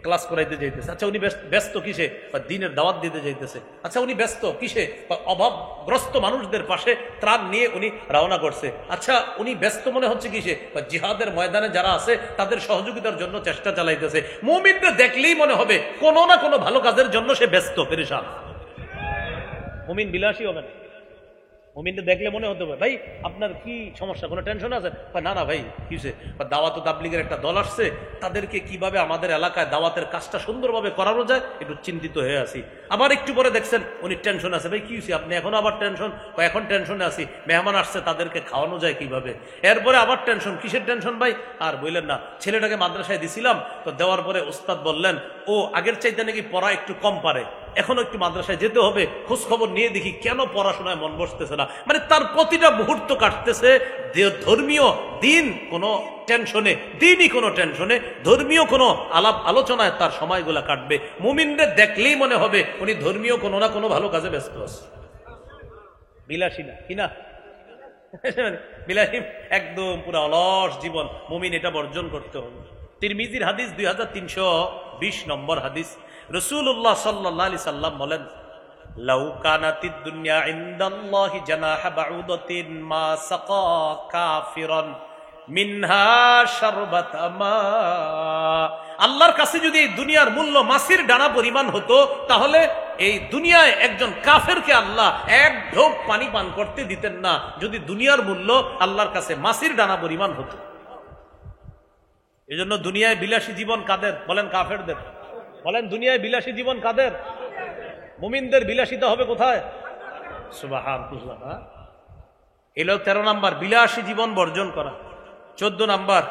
ক্লাস করাইতে যাইতেছে। আচ্ছা উনি ব্যস্ত কিসে? দিনের দাওয়াত দিতে যাইতেছে। আচ্ছা উনি ব্যস্ত কিসে? অভাবগ্রস্ত মানুষদের পাশে ত্রাণ নিয়ে উনি রওনা করছে। আচ্ছা উনি ব্যস্ত মনে হচ্ছে কিসে? জিহাদের ময়দানে যারা আছে তাদের সহযোগিতার জন্য চেষ্টা চালাইতেছে। মুমিনদের দেখলেই মনে হবে কোনো না কোনো ভালো কাজের জন্য সে ব্যস্ত, পেরেশান। মুমিন বিলাসী হবে না। মুমিনদের দেখলে মনে হতে পারে, ভাই আপনার কি সমস্যা, কোনো টেনশন আছে? না না ভাই, কি হয়েছে? দাওয়াত ও তাবলীগের একটা দল আসছে, তাদেরকে কিভাবে আমাদের এলাকায় দাওয়াতের কাজটা সুন্দরভাবে করানো যায় একটু চিন্তিত হয়ে আছি। আবার একটু পরে দেখছেন উনি টেনশন আছে। ভাই কি হয়েছে? আপনি এখন আবার টেনশন? এখন টেনশনে আছি, মেহমান আসছে, তাদেরকে খাওয়ানো যায় কিভাবে। এরপরে আবার টেনশন। কিসের টেনশন ভাই? আর বললেন না, ছেলেটাকে মাদ্রাসায় দিছিলাম, তো দেওয়ার পরে উস্তাদ বললেন ও আগের চাইতে নাকি পড়া একটু কম পারে, এখনো একটু মাদ্রাসায় যেতে হবে, খোঁজ খবর নিয়ে দেখি কেন পড়াশোনায় মন বসতেছে না। মানে তার প্রতিটা মুহূর্ত কাটতেছে ধর্মীয় দিন কোনো টেনশনে, দিনই কোনো টেনশনে, ধর্মীয় কোনো আলাপ আলোচনায় তার সময়গুলা কাটবে। মুমিনদের দেখলেই মনে হবে উনি ধর্মীয় কোনো না কোনো ভালো কাজে ব্যস্ত আছে। বিলাসী না, কিনা বিলাসী একদম পুরো অলস জীবন। মুমিন এটা বর্জন করতে হবে। তিরমিজির হাদিস 2320 নম্বর হাদিস, রাসূলুল্লাহ সাল্লাল্লাহু আলাইহি সাল্লাম বলেন, লাউ কানাতিদ দুনিয়া ইনদাল্লাহি জানাহা বাউদাতিন মা সাকা কাফিরান মিনহা শারবাতা মা। আল্লাহর কাছে যদি এই দুনিয়ার মূল্য মাছির ডানা পরিমাণ হতো, তাহলে এই দুনিয়ায় একজন কাফেরকে আল্লাহ এক ঢোক পানি পান করতে দিতেন না, যদি দুনিয়ার মূল্য আল্লাহর কাছে মাছির ডানা পরিমাণ হতো। এই জন্য দুনিয়ায় বিলাসী জীবন কাদের? বলেন কাফেরদের। বলেন দুনিয়ায় বিলাসী জীবন কাদের? মুমিনদের বিলাসিতা হবে কোথায়? সুবহানাল্লাহ। এলো 13 নাম্বার, বিলাসী জীবন বর্জন করা। 14 নাম্বার,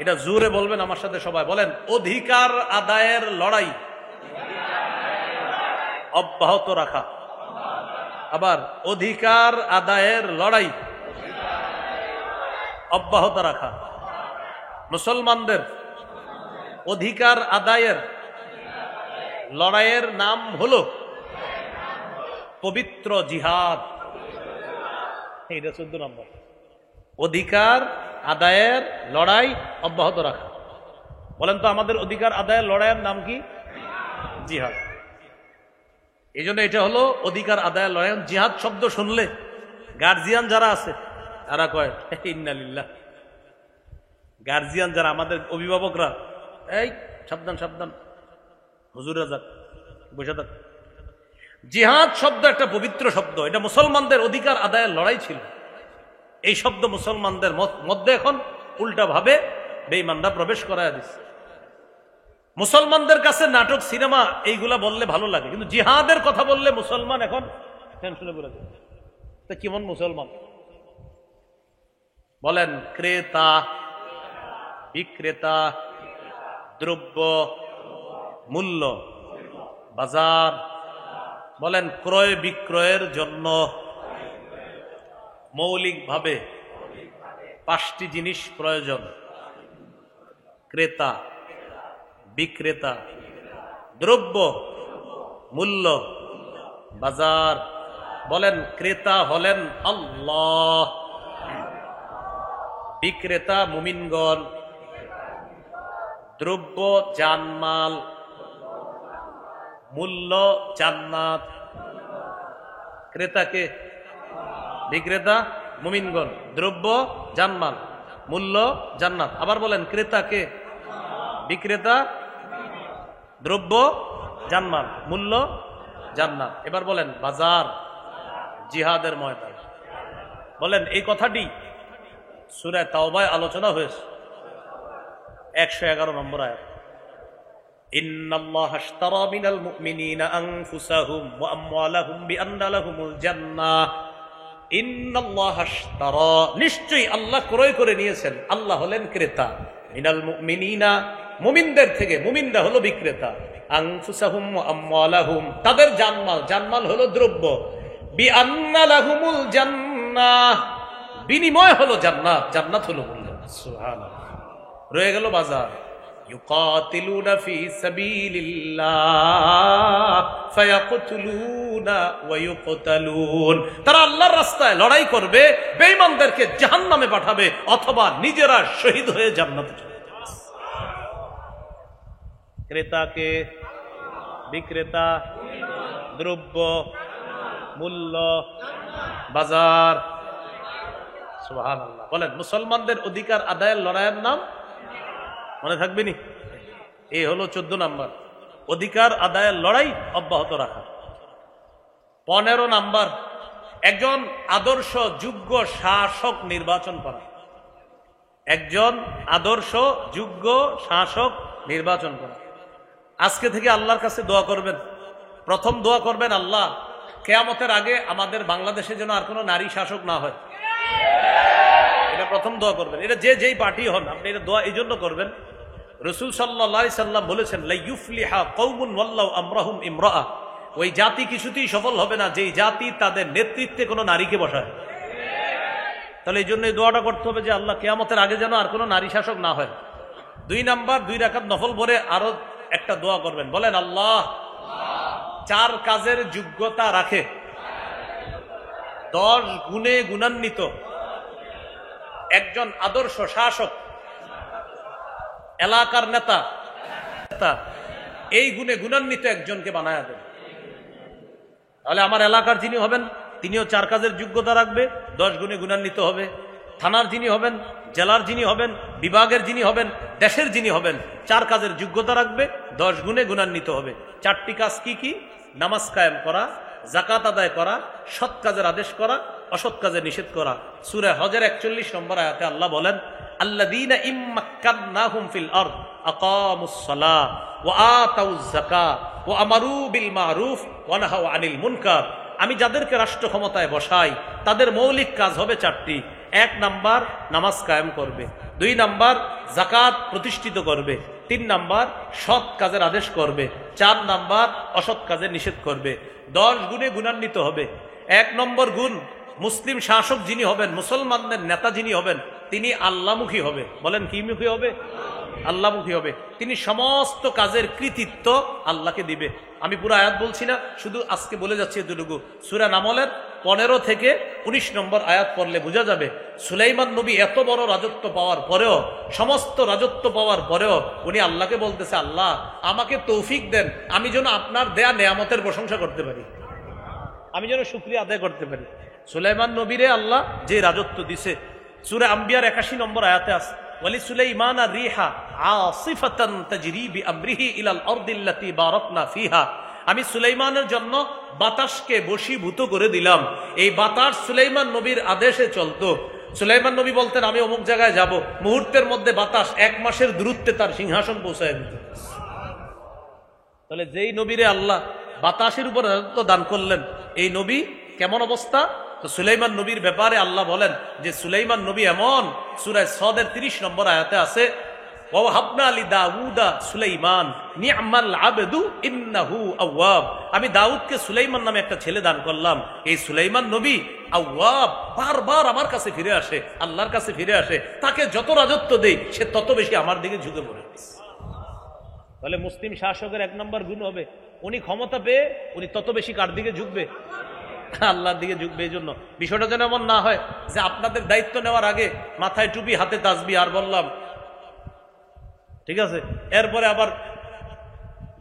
এটা জোরে বলবেন আমার সাথে সবাই, বলেন অধিকার আদায়ের লড়াই অব্যাহত রাখা। আবার অধিকার আদায়ের লড়াই অব্যাহত রাখা। মুসলমানদের অধিকার আদায়ের লড়াইয়ের নাম হলো পবিত্র জিহাদ। এটা 14 নম্বর, অধিকার আদায়ের লড়াই অব্যাহত রাখা। বলেন তো আমাদের অধিকার আদায়ের লড়াইয়ের নাম কি? জিহাদ। এই জন্য এটা হলো অধিকার আদায়ের লড়াই। জিহাদ শব্দ শুনলে গার্জিয়ান যারা আছে তারা কয় ইন্না লিল্লাহ, গার্জিয়ান যারা আমাদের অভিভাবকরা, এই সাবধান সাবধান, হুজুর রাজা বসে থাক। জিহাদ শব্দ একটা পবিত্র শব্দ, এটা মুসলমানদের অধিকার আদায়ের লড়াই ছিল। এই শব্দ মুসলমানদের মধ্যে এখন উল্টা ভাবে বেঈমানরা প্রবেশ করায় দিচ্ছে। মুসলমানদের কাছে নাটক, সিনেমা এইগুলা বললে ভালো লাগে, কিন্তু জিহাদের কথা বললে মুসলমান এখন টেনশনে পড়ে যায়। তা কেমন মুসলমান বলেন? ক্রেতা বিক্রেতা, দ্রব্য মূল্য, বাজার, বলেন ক্রয় বিক্রয়ের জন্য মৌলিকভাবে 5টি জিনিস প্রয়োজন: ক্রেতা, বিক্রেতা, দ্রব্য মূল্য, বাজার। বলেন ক্রেতা হলেন আল্লাহ, বিক্রেতা মুমিনগণ, দ্রব্য জানমাল, মূল্য জান্নাত। ক্রেতাকে, বিক্রেতা মুমিনগণ, দ্রব্য জানমাল, মূল্য জান্নাত। আবার বলেন ক্রেতাকে, বিক্রেতা, দ্রব্য জানমাল, মূল্য জান্নাত। এবার বলেন বাজার, জিহাদের ময়দান। বলেন এই কথাটি সূরা তাওবায় আলোচনা হয়েছে, 111 নম্বর আয়াত। ইন্নাল্লাহা আশতারা মিনাল মুমিনিনা আনফুসাহুম ওয়া আমওয়ালাহুম বিআন্না লাহুমুল জান্নাহ। ইন্নাল্লাহা আশতারা, নিশ্চয়ই আল্লাহ ক্রয় করে নিয়েছেন। আল্লাহ হলেন ক্রেতা। মিনাল মুমিনিনা, মুমিনদের থেকে, মুমিনরা হলো বিক্রেতা। আনফুসাহুম ওয়া আমওয়ালাহুম, তাদের জানমাল, জানমাল হলো দ্রব্য। বিআন্না লাহুমুল জান্নাহ, বিনিময় হলো জান্নাত, জান্নাত হলো মূল্য। সুবহানাল্লাহ। রয়ে গেল বাজার। ইউকাতিলুনা ফি সাবিলিল্লাহ ফায়াকতুলুনা ওয়া ইউকতালুন, তারা আল্লাহর রাস্তায় লড়াই করবে, বেঈমানদেরকে জাহান্নামে পাঠাবে, অথবা নিজেরা শহীদ হয়ে জান্নাতে চলে যাবে। ক্রেতাকে, বিক্রেতা, দ্রব্য মূল্য, বাজার। সুবহানাল্লাহ। বলেন মুসলমানদের অধিকার আদায়ের লড়াইয়ের নাম মনে থাকবে নি? এই হলো 14 নাম্বার, অধিকার আদায়ের লড়াই অব্যাহত রাখা। 15 নাম্বার, একজন আদর্শ যোগ্য শাসক নির্বাচন করা। একজন আদর্শ যোগ্য শাসক নির্বাচন করা। আজকে থেকে আল্লাহর কাছে দোয়া করবেন। প্রথম দোয়া করবেন, আল্লাহ কিয়ামতের আগে আমাদের বাংলাদেশে যেন আর কোনো নারী শাসক না হয়। এটা প্রথম দোয়া করবেন। এটা যেই পার্টি হন আপনি এটা দোয়া এই জন্য করবেন, রাসূল সাল্লাল্লাহু আলাইহি সাল্লাম বলেছেন, লা ইউফলিহা কওমুন ওয়াল্লাহু আমরাহুম ইমরাআ, ওই জাতি কিছুতেই সফল হবে না যেই জাতি তাদের নেতৃত্বে কোনো নারীকে বসায়। তাহলে এই জন্য এই দোয়াটা করতে হবে যে আল্লাহ কিয়ামতের আগে যেন আর কোনো নারী শাসক না হয়। 2 নাম্বার, 2 রাকাত নফল পড়ে আরো একটা দোয়া করবেন। বলেন আল্লাহ 4 কাজের যোগ্যতা রাখে, 10 গুণে গুণান্বিত একজন আদর্শ শাসক, এলাকার নেতা, এই গুণে গুণান্বিত একজনকে বানায়া দেন। তাহলে আমার এলাকার যিনি হবেন তিনিও 4 কাজের যোগ্যতা রাখবে, 10 গুণে গুণান্বিত হবে। থানার যিনি হবেন, জেলার যিনি হবেন, বিভাগের যিনি হবেন, দেশের যিনি হবেন, 4 কাজের যোগ্যতা রাখবে, 10 গুণে গুণান্বিত হবে। 4টি কাজ কি কি? নামাজ কায়েম করা, যাকাত আদায় করা, সৎ কাজের আদেশ করা, অসৎ কাজের নিষেধ করা। সূরা হজের 41 নম্বর আয়াতে আল্লাহ বলেন, আল্লাযীনা ইম্মাক্কান্নাহুম ফিল আরদ আকামুস সালাহ ওয়া আতাউয যাকাত ওয়া আমারু বিল মারুফ ওয়া নাহাউ আনিল মুনকার। আমি যাদেরকে রাষ্ট্র ক্ষমতায় বসাই তাদের মৌলিক কাজ হবে 4টি। 1 নাম্বার নামাজ কায়েম করবে, 2 নাম্বার যাকাত প্রতিষ্ঠিত করবে, 3 নাম্বার সৎ কাজের আদেশ করবে, 4 নাম্বার অসৎ কাজের নিষেধ করবে। 10 গুণে গুণান্বিত হবে। 1 নম্বর গুণ, মুসলিম শাসক যিনি হবেন, মুসলমানদের নেতা যিনি হবেন, তিনি আল্লাহমুখী হবে। বলেন কি মুখী হবে? আল্লাহমুখী হবে। তিনি সমস্ত কাজের কৃতিত্ব আল্লাহকে দিবে। আমি পুরো আয়াত বলছি না, শুধু আজকে বলে যাচ্ছি এতটুকু। সূরা নামলের 15 থেকে 19 নম্বর আয়াত পড়লে বোঝা যাবে সুলাইমান নবী এত বড় রাজত্ব পাওয়ার পরেও, সমস্ত রাজত্ব পাওয়ার পরেও উনি আল্লাহকে বলতেছে, আল্লাহ আমাকে তৌফিক দেন, আমি যেন আপনার দেয়া নেয়ামতের প্রশংসা করতে পারি, আমি যেন শুকরিয়া আদায় করতে পারি। সুলাইমান নবীরে আল্লাহ যে রাজত্ব দিছে, সূরা আম্বিয়ার 81 নম্বর আয়াতে আছে, ওয়ালি সুলাইমান রিহা আসিফাতান তাজরি বিআমরিহি ইলাল আরদিল্লাতী বারাকনা ফিহা, আমি সুলাইমানের জন্য বাতাসকে বশীভূত করে দিলাম। এই বাতাস সুলাইমান নবীর আদেশে চলতো। সুলাইমান নবী বলতেন আমি অমুক জায়গায় যাব, মুহূর্তের মধ্যে বাতাস 1 মাসের দূরত্বে তার সিংহাসন পৌঁছায় দিত। তাহলে যেই নবীরে আল্লাহ বাতাসের উপর রাজত্ব দান করলেন, এই নবী কেমন অবস্থা? তো সুলাইমান নবীর ব্যাপারে আল্লাহ বলেন যে সুলাইমান নবী এমন, সূরা সদের 30 নম্বর আয়াতে আছে, ওয়াহাবনা লিদাউদা সুলাইমান নি'মাল আবদু ইন্নাহু আওয়াব। আমি দাউদকে সুলাইমান নামে একটা ছেলে দান করলাম। এই সুলাইমান নবী আওয়াব, বারবার আমার কাছে ফিরে আসে, আল্লাহর কাছে ফিরে আসে। তাকে যত রাজত্ব দেই সে তত বেশি আমার দিকে ঝুঁকে পড়ে। তাহলে মুসলিম শাসকের 1 নম্বর গুণ হবে, উনি ক্ষমতা পেয়ে উনি তত বেশি কার দিকে ঝুঁকবে? আল্লাহর দিকে ঝুঁকবে। এই জন্য বিষয়টা যেন এমন না হয় যে আপনাদের দায়িত্ব নেওয়ার আগে মাথায় টুপি হাতে তাসবিহ আর বললাম ঠিক আছে, এরপরে আবার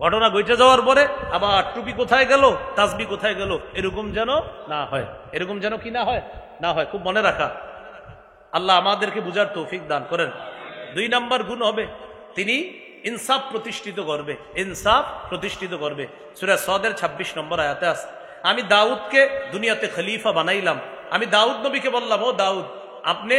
ঘটনা ঘটে যাওয়ার পরে আবার টুপি কোথায় গেল, তাসবিহ কোথায় গেল, এরকম যেন না হয়। এরকম যেন কি না হয়, না হয়। খুব মনে রাখা। আল্লাহ আমাদেরকে বুঝার তৌফিক দান করেন। 2 নম্বর গুণ হবে, তিনি ইনসাফ প্রতিষ্ঠিত করবে। ইনসাফ প্রতিষ্ঠিত করবে। সূরা সদের 26 নম্বর আয়াতে আছে, আমি দাউদকে দুনিয়াতে খলিফা বানাইলাম। আমি দাউদ নবীকে বললাম, ও দাউদ, আপনি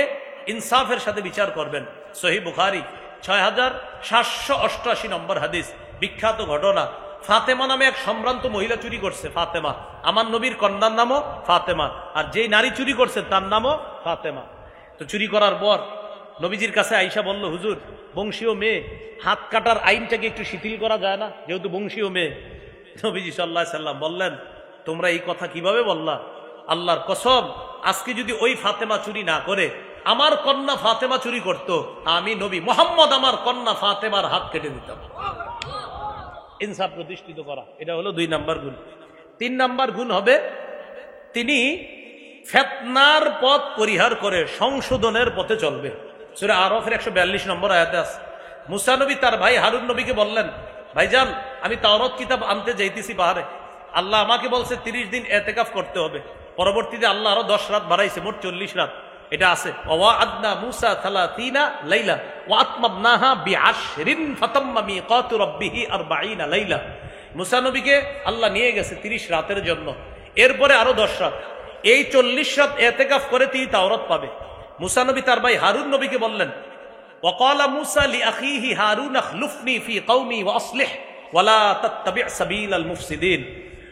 ইনসাফের সাথে বিচার করবেন। সহিহ বুখারী 6788 নম্বর হাদিস, বিখ্যাত ঘটনা। ফাতেমা নামে এক সম্ভ্রান্ত মহিলা চুরি করছে। ফাতেমা, আমার নবীর কন্যার নামও ফাতেমা, আর যেই নারী চুরি করছে তার নামও ফাতেমা। তো চুরি করার পর নবীজির কাছে আইসা বলল, হুজুর, বংশীয় মেয়ে, হাত কাটার আইনটাকে একটু শিথিল করা যায় না, যেহেতু বংশীয় মেয়ে? নবীজি সাল্লাল্লাহু আলাইহি সাল্লাম বললেন, তোমরা এই কথা কিভাবে বললা? আল্লাহর কসম, আজকে যদি ওই ফাতেমা চুরি না করে আমার কন্যা ফাতেমা চুরি করত, আমি নবী মুহাম্মদ আমার কন্যা ফাতেমার হাত কেটে দিতাম। ইনসাফ প্রতিষ্ঠিত করা, এটা হলো 2 নম্বর গুণ। 3 নম্বর গুণ হবে, তিনি ফিতনার পথ পরিহার করে সংশোধনের পথে চলবে। সূরা আরাফের 142 নম্বর আয়াতে আছে, মুসা নবী তার ভাই হারুন নবীকে বললেন, ভাইজান, আমি তাওরাত কিতাব আনতে যাইতেছি পাহাড়ে, আল্লাহ আমাকে বলছে 30 দিন ইতিকাফ করতে হবে। পরবর্তীতে আল্লাহ আরো 10 রাত বাড়াইছে, মোট 40 রাত। এটা আছে, ওয়া'আদনা মুসা 30 লাইলা ওয়া আতমামনাহা বি'আশরিন ফাতাম্মা মিকাতু রাব্বিহি 40 লাইলা। মুসা নবীকে আল্লাহ নিয়ে গেছে 30 রাতের জন্য, এরপরে আরো 10 রাত। এই 40 রাত ইতিকাফ করে তিনি তাওরাত পাবে। মুসা নবী তার ভাই হারুন নবীকে বললেন, ওয়াকালা মুসা লিআখিহি হারুন আখলুফনি ফি কওমি ওয়াসলিহ ওয়ালা তাত্তাবি' সাবিলাল মুফসিদিন।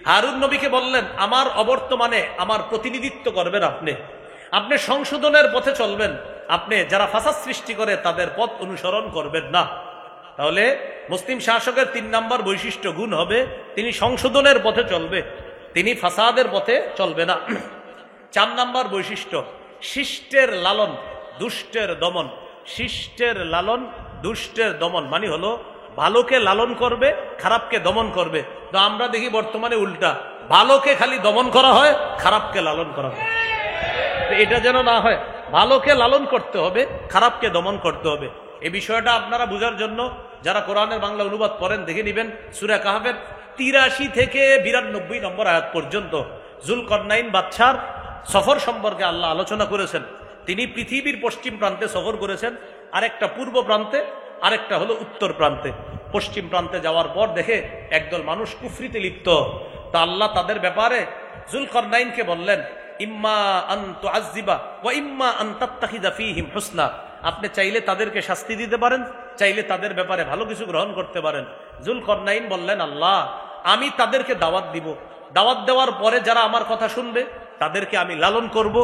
হারুন নবীকে বললেন, আমার অবর্তমানে আমার প্রতিনিধিত্ব করবেন আপনি, আপনি সংশোধনের পথে চলবেন, আপনি যারা ফাসাদ সৃষ্টি করে তাদের পথ অনুসরণ করবেন না। তাহলে মুসলিম শাসকের 3 নম্বর বৈশিষ্ট্য গুণ হবে, তিনি সংশোধনের পথে চলবে, তিনি ফাসাদের পথে চলবে না। 4 নম্বর বৈশিষ্ট্য, শিষ্টের লালন দুষ্টের দমন। শিষ্টের লালন দুষ্টের দমন মানে হলো ভালোকে লালন করবে, খারাপকে দমন করবে। তো আমরা দেখি বর্তমানে উল্টা, ভালোকে খালি দমন করা হয়, খারাপকে লালন করা হয়। এটা যেন না হয়, ভালোকে লালন করতে হবে, খারাপকে দমন করতে হবে। এই বিষয়টা আপনারা বোঝার জন্য যারা কোরআনের বাংলা অনুবাদ পড়েন দেখে নেবেন, সূরা কাহফের 83 থেকে 92 নম্বর আয়াত পর্যন্ত যুলকরনাইন বাদশার সফর সম্পর্কে আল্লাহ আলোচনা করেছেন। তিনি পৃথিবীর পশ্চিম প্রান্তে সফর করেছেন, আরেকটা পূর্ব প্রান্তে, আরেকটা হলো উত্তর প্রান্তে। পশ্চিম প্রান্তে যাওয়ার পর দেখে একদল মানুষ কুফরিতে লিপ্ত। তা আল্লাহ তাদের ব্যাপারে যুলকরনাইনকে বললেন, ইম্মা আন তুআযযিবা ওয়া ইম্মা আন তাত্তাখিযা ফীহিম হুসনা। আপনি চাইলে তাদেরকে শাস্তি দিতে পারেন, চাইলে তাদের ব্যাপারে ভালো কিছু গ্রহণ করতে পারেন। যুলকরনাইন বললেন, আল্লাহ, আমি তাদেরকে দাওয়াত দিব, দাওয়াত দেওয়ার পরে যারা আমার কথা শুনবে তাদেরকে আমি লালন করব,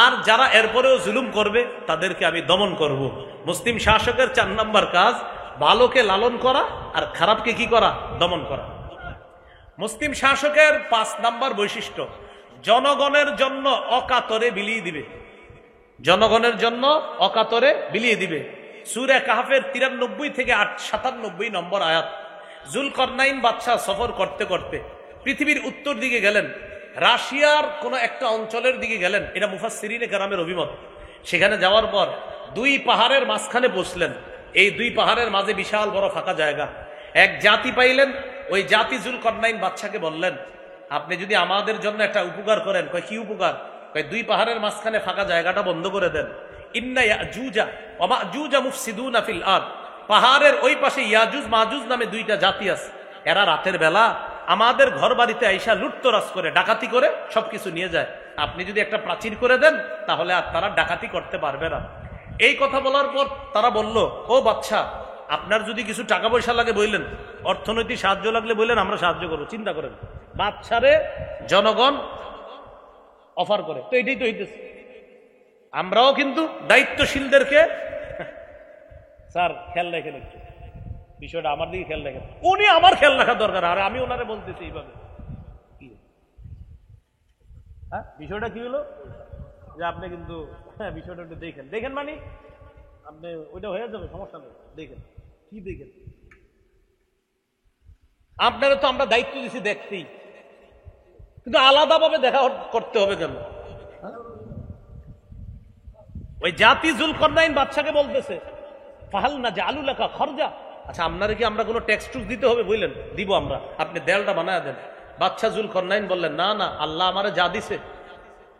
আর যারা এরপরেও জুলুম করবে তাদেরকে আমি দমন করব। মুসলিম শাসকের 4 নম্বর কাজ, ভালোকে লালন করা আর খারাপকে কি করা? দমন করা। মুসলিম শাসকের 5 নম্বর বৈশিষ্ট্য, জনগণের জন্য অকাতরে বিলিয়ে দিবে। জনগণের জন্য অকাতরে বিলিয়ে দিবে। সূরা কাহফের 93 থেকে 97 নম্বর আয়াত। যুলকরনাইন বাদশাহ সফর করতে করতে পৃথিবীর উত্তর দিকে গেলেন, রাশিয়ার কোন একটা অঞ্চলের দিকে গেলেন, এটা মুফাসসিরিনে কেরামের অভিমত। সেখানে যাওয়ার পর 2 পাহাড়ের মাঝখানে বসলেন। এই 2 পাহাড়ের মাঝে বিশাল বড় ফাঁকা জায়গা। এক জাতি পাইলেন, ওই জাতি যুলকরনাইন বাদশাকে বললেন, আপনি যদি আমাদের জন্য একটা উপকার করেন। কয়, কি উপকার? কয়, 2 পাহাড়ের মাঝখানে ফাঁকা জায়গাটা বন্ধ করে দেন, ইন্না ইয়াজুজা ওয়া মাজুজা মুফসিদুনা ফিল আরদ, পাহাড়ের ওই পাশে ইয়াজুজ মাজুজ নামে দুইটা জাতি আছে। এরা রাতের বেলা আমাদের ঘর বাড়িতে আইসা লুটতরাজ করে, ডাকাতি করে সবকিছু নিয়ে যায়। আপনি যদি একটা প্রাচীর করে দেন তাহলে আর তারা ডাকাতি করতে পারবে না। এই কথা বলার পর তারা বলল, ও বাদশা, আপনার যদি কিছু টাকা পয়সা লাগে বললেন, অর্থনৈতিক সাহায্য লাগলে বললেন, আমরা সাহায্য করবো, চিন্তা করেন। বাদশারে জনগণ অফার করে, তো এটাই তো হইতেছে। আমরাও কিন্তু দায়িত্বশীলদেরকে, স্যার খেয়াল রাখেন একটু, বিষয়টা আমার দিকে খেয়াল রাখেন। উনি আমার খেয়াল রাখা দরকার, আর আমি ওনারে বলতেছি এইভাবে। হ্যাঁ, বিষয়টা কি হলো যে আপনি কিন্তু বিষয়টা একটু দেখেন, দেখেন মানে আপনি ওইটা হয়ে যাবে, সমস্যা নেই, দেখেন কি দেখেন। আপনারা তো আমরা দায়িত্ব দিচ্ছি দেখতেই, কিন্তু আলাদাভাবে দেখা করতে হবে কেন? ওই জাতি জুলকারনাইন বাদশাকে বলতেছে, ফাহাল না জালু লাকা খরজা, আচ্ছা আপনারা কি আমরা কোনো ট্যাক্স টুক্স দিতে হবে? বললেন দিব আমরা, আপনি দেয়ালটা বানায় দেন। বাদশা জুলকারনাইন বললেন, না না, আল্লাহ আমারে যা দিছে